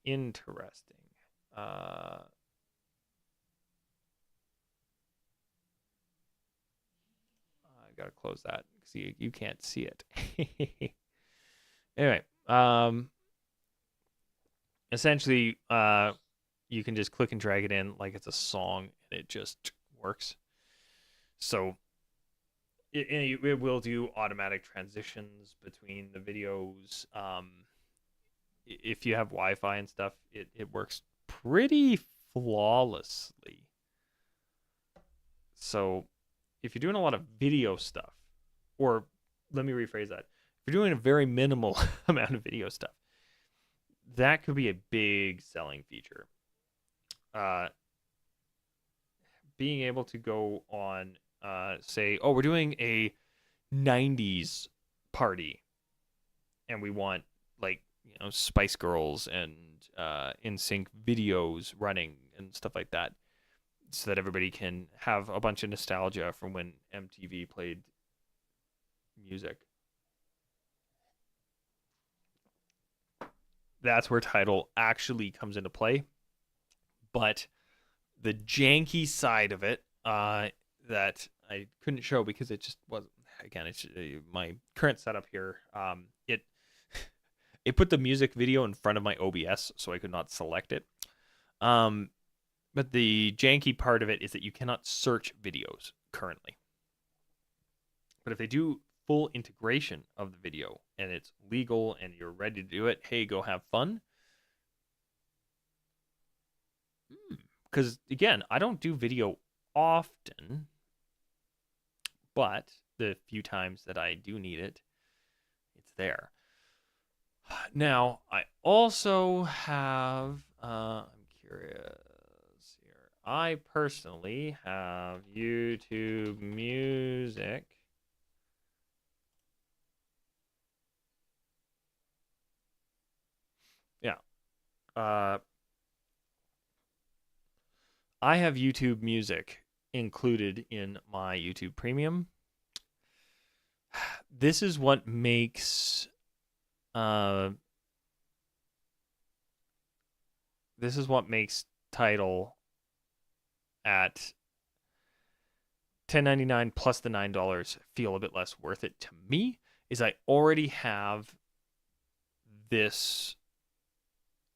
Interesting. Got to close that because you can't see it. Anyway, essentially, you can just click and drag it in like it's a song, and it just works. So it will do automatic transitions between the videos. If you have Wi-Fi and stuff, it works pretty flawlessly. So if you're doing a lot of video stuff, or let me rephrase that, if you're doing a very minimal amount of video stuff, that could be a big selling feature. Uh, Being able to go on, say, oh, we're doing a 90s party and we want, like, Spice Girls and NSYNC videos running and stuff like that, so that everybody can have a bunch of nostalgia from when MTV played music. That's where Tidal actually comes into play. But the janky side of it, that I couldn't show because it just wasn't. Again, it's my current setup here. It put the music video in front of my OBS, so I could not select it. But the janky part of it is that you cannot search videos currently. But if they do full integration of the video and it's legal and you're ready to do it, hey, go have fun. Because again, I don't do video often, but the few times that I do need it, it's there. Now, I also have, I'm curious here. I personally have YouTube Music. Yeah. I have YouTube Music included in my YouTube Premium. This is what makes Tidal at $10.99 plus the $9 feel a bit less worth it to me. Is I already have this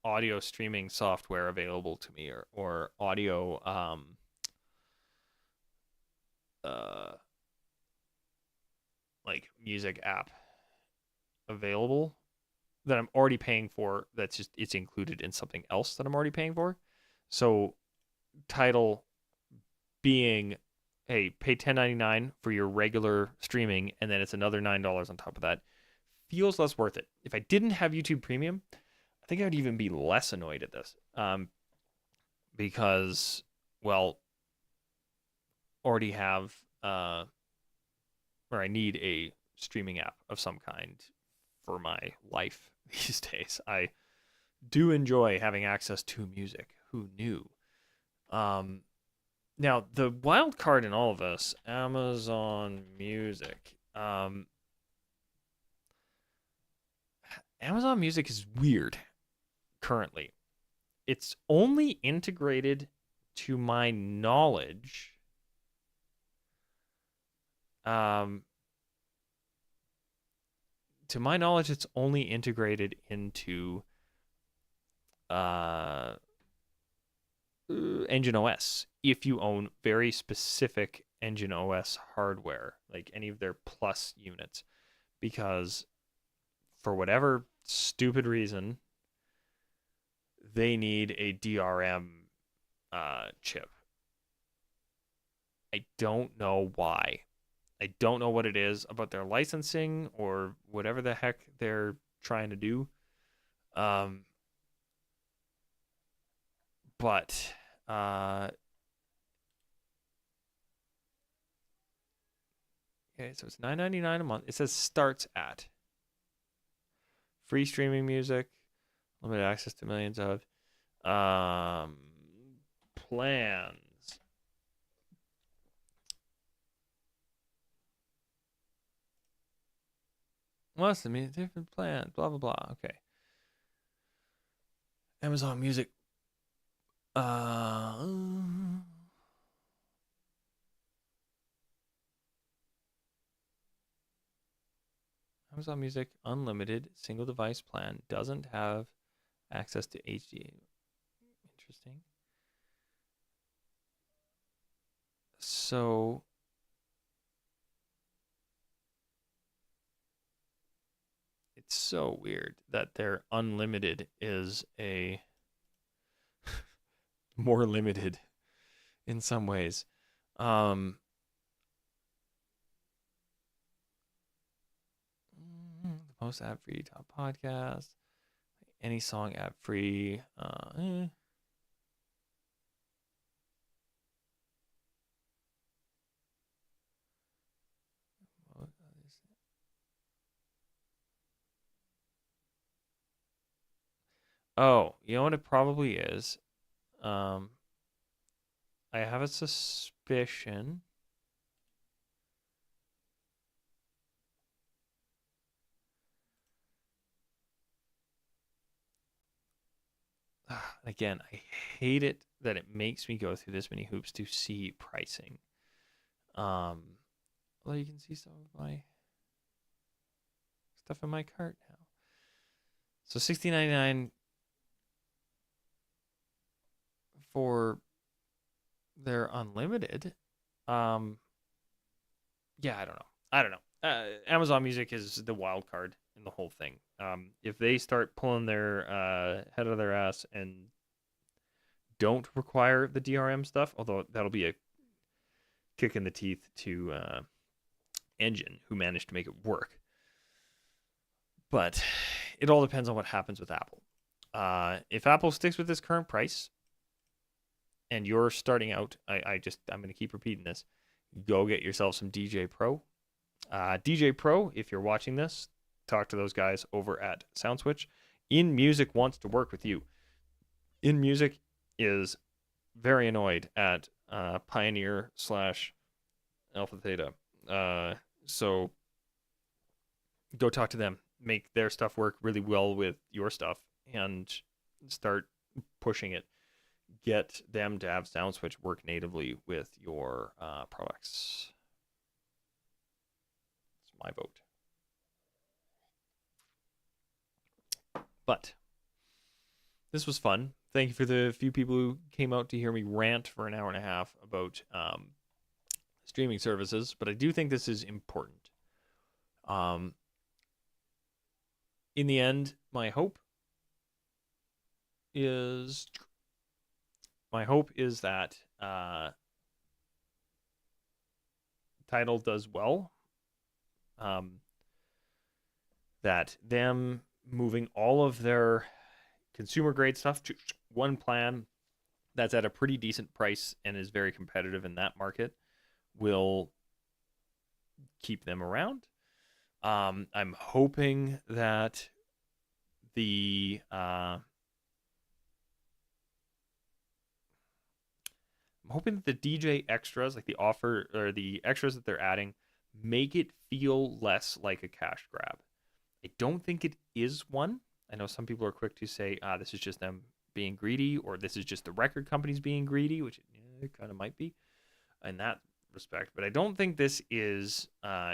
audio streaming software available to me, or audio like music app available that I'm already paying for. That's just, it's included in something else that I'm already paying for. So Tidal being, hey, pay $10.99 for your regular streaming, and then it's another $9 on top of that, feels less worth it. If I didn't have YouTube Premium, I think I would even be less annoyed at this, because, well, already have, or I need a streaming app of some kind for my life these days. I do enjoy having access to music. Who knew? Now, the wild card in all of this, Amazon Music. Amazon Music is weird currently. It's only integrated, to my knowledge, it's only integrated into Engine OS if you own very specific Engine OS hardware, like any of their Plus units, because for whatever stupid reason, they need a DRM chip. I don't know why. I don't know what it is about their licensing or whatever the heck they're trying to do. But okay, so it's $9.99 a month. It says starts at free streaming music, limited access to millions of plans. What's the different plan? Blah blah blah. Okay. Amazon Music. Amazon Music Unlimited single device plan doesn't have access to HD. Interesting. So It's so weird that their unlimited is a more limited in some ways. Um, the most ad free top podcast, any song ad free. Oh, you know what it probably is? Um, I have a suspicion. Again, I hate it that it makes me go through this many hoops to see pricing. Well, you can see some of my stuff in my cart now. So $16.99 for their unlimited. Um, yeah, I don't know. I don't know. Amazon Music is the wild card in the whole thing. If they start pulling their head out of their ass and don't require the DRM stuff, although that'll be a kick in the teeth to Engine, who managed to make it work. But it all depends on what happens with Apple. If Apple sticks with this current price, and you're starting out, I'm going to keep repeating this. Go get yourself some DJ Pro. DJ Pro, if you're watching this, talk to those guys over at SoundSwitch. In Music wants to work with you. In Music is very annoyed at Pioneer / Alpha Theta. So go talk to them. Make their stuff work really well with your stuff and start pushing it. Get them to have SoundSwitch work natively with your products. It's my vote. But this was fun. Thank you for the few people who came out to hear me rant for an hour and a half about streaming services. But I do think this is important. In the end, my hope is that Tidal does well. That them moving all of their consumer grade stuff to one plan that's at a pretty decent price and is very competitive in that market will keep them around. I'm hoping that the DJ extras, like the offer or the extras that they're adding, make it feel less like a cash grab. I don't think it is one. I know some people are quick to say, this is just them being greedy, or this is just the record companies being greedy, which it kind of might be in that respect. But I don't think this is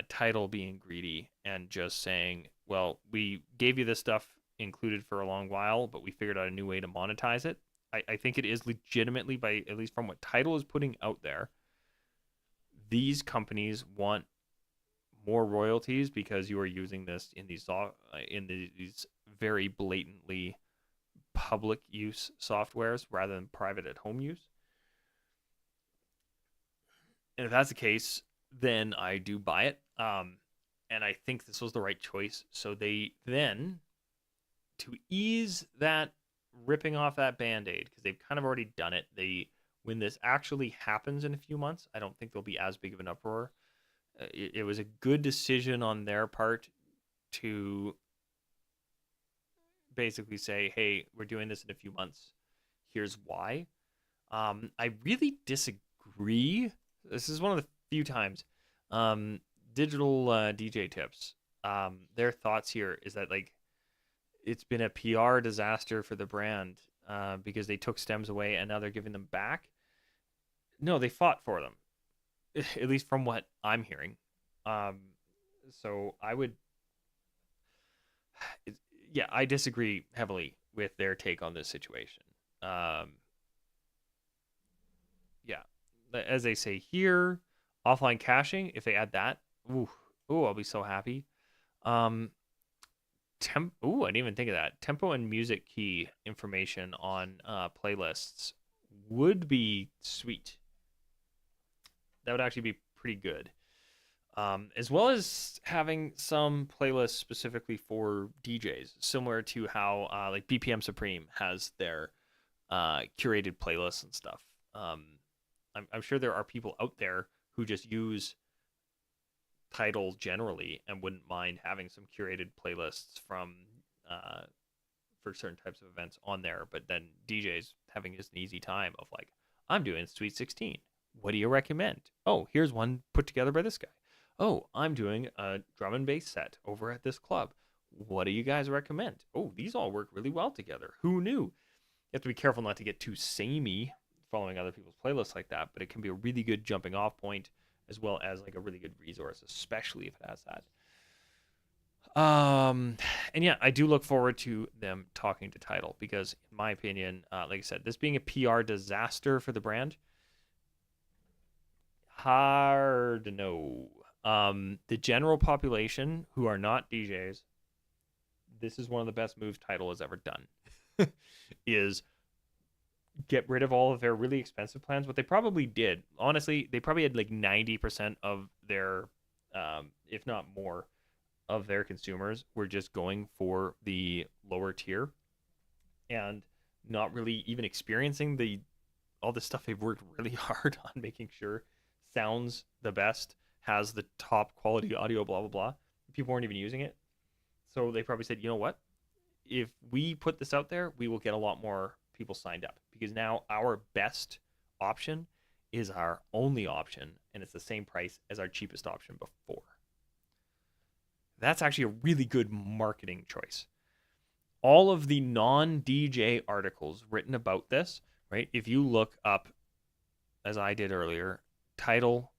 Tidal being greedy and just saying, well, we gave you this stuff included for a long while, but we figured out a new way to monetize it. I think it is legitimately, by at least from what Tidal is putting out there, these companies want more royalties because you are using this in these very blatantly public use softwares rather than private at home use. And if that's the case, then I do buy it. And I think this was the right choice. So they then, to ease that ripping off that band-aid, because they've kind of already done it, when this actually happens in a few months, I don't think there'll be as big of an uproar. It was a good decision on their part to basically say, hey, we're doing this in a few months. Here's why. I really disagree. This is one of the few times. Digital DJ tips. Their thoughts here is that, like, it's been a PR disaster for the brand because they took stems away and now they're giving them back. No, they fought for them, at least from what I'm hearing. So I would, I disagree heavily with their take on this situation. As they say here, offline caching, if they add that, I'll be so happy. Ooh, I didn't even think of that. Tempo and music key information on playlists would be sweet. That would actually be pretty good. As well as having some playlists specifically for DJs, similar to how like BPM Supreme has their curated playlists and stuff. I'm sure there are people out there who just use Tidal generally and wouldn't mind having some curated playlists from for certain types of events on there. But then DJs having just an easy time of like, I'm doing Sweet 16. What do you recommend? Oh, here's one put together by this guy. Oh, I'm doing a drum and bass set over at this club. What do you guys recommend? Oh, these all work really well together. Who knew? You have to be careful not to get too samey following other people's playlists like that, but it can be a really good jumping off point as well as like a really good resource, especially if it has that. And yeah, I do look forward to them talking to Tidal because, in my opinion, like I said, this being a PR disaster for the brand, hard to know. The general population who are not DJs, this is one of the best moves Tidal has ever done. Is get rid of all of their really expensive plans. What they probably did, honestly, they probably had like 90% of their, if not more, of their consumers were just going for the lower tier and not really even experiencing all the stuff they've worked really hard on making sure sounds the best, has the top quality audio, blah, blah, blah. People weren't even using it. So they probably said, you know what? If we put this out there, we will get a lot more people signed up because now our best option is our only option and it's the same price as our cheapest option before. That's actually a really good marketing choice. All of the non-DJ articles written about this, right? If you look up, as I did earlier, Tidal,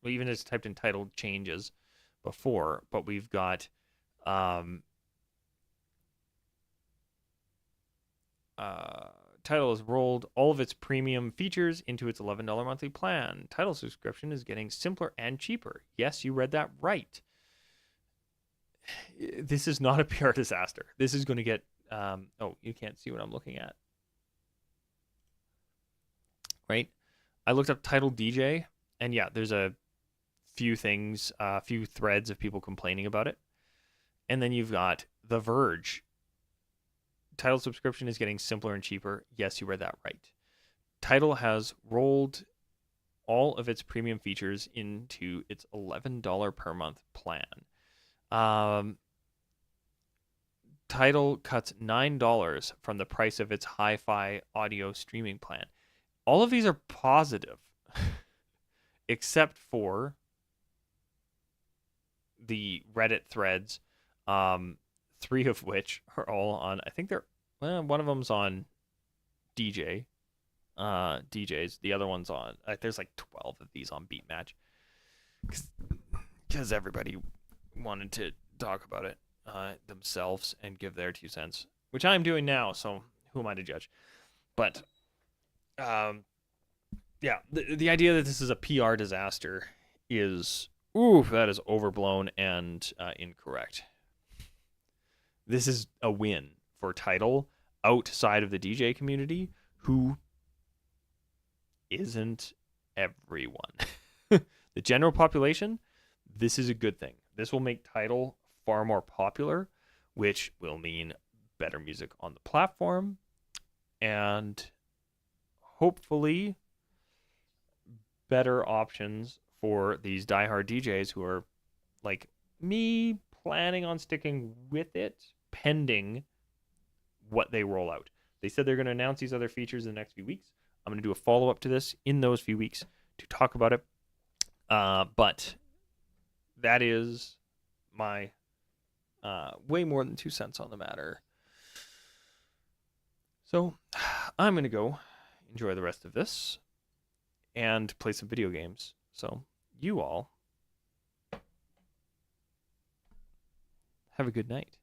we even just typed in Tidal changes before, but we've got Tidal has rolled all of its premium features into its $11 monthly plan. Tidal subscription is getting simpler and cheaper. Yes, you read that right. This is not a PR disaster. This is going to get... oh, you can't see what I'm looking at. Right? I looked up Tidal DJ, and yeah, there's a few things, a few threads of people complaining about it. And then you've got The Verge. Tidal subscription is getting simpler and cheaper. Yes, you read that right. Tidal has rolled all of its premium features into its $11 per month plan. Tidal cuts $9 from the price of its hi-fi audio streaming plan. All of these are positive, except for the Reddit threads, 3 of which are all on, I think one of them's on DJs. The other one's on, there's like 12 of these on Beat Match. Because everybody wanted to talk about it themselves and give their 2 cents, which I'm doing now, so who am I to judge? But, yeah, the idea that this is a PR disaster is, that is overblown and incorrect. This is a win for Tidal outside of the DJ community, who isn't everyone. The general population, this is a good thing. This will make Tidal far more popular, which will mean better music on the platform and hopefully better options for these diehard DJs who are like me, planning on sticking with it pending what they roll out. They said they're going to announce these other features in the next few weeks. I'm going to do a follow-up to this in those few weeks to talk about it. But that is my way more than 2 cents on the matter. So I'm going to go enjoy the rest of this and play some video games. So you all have a good night.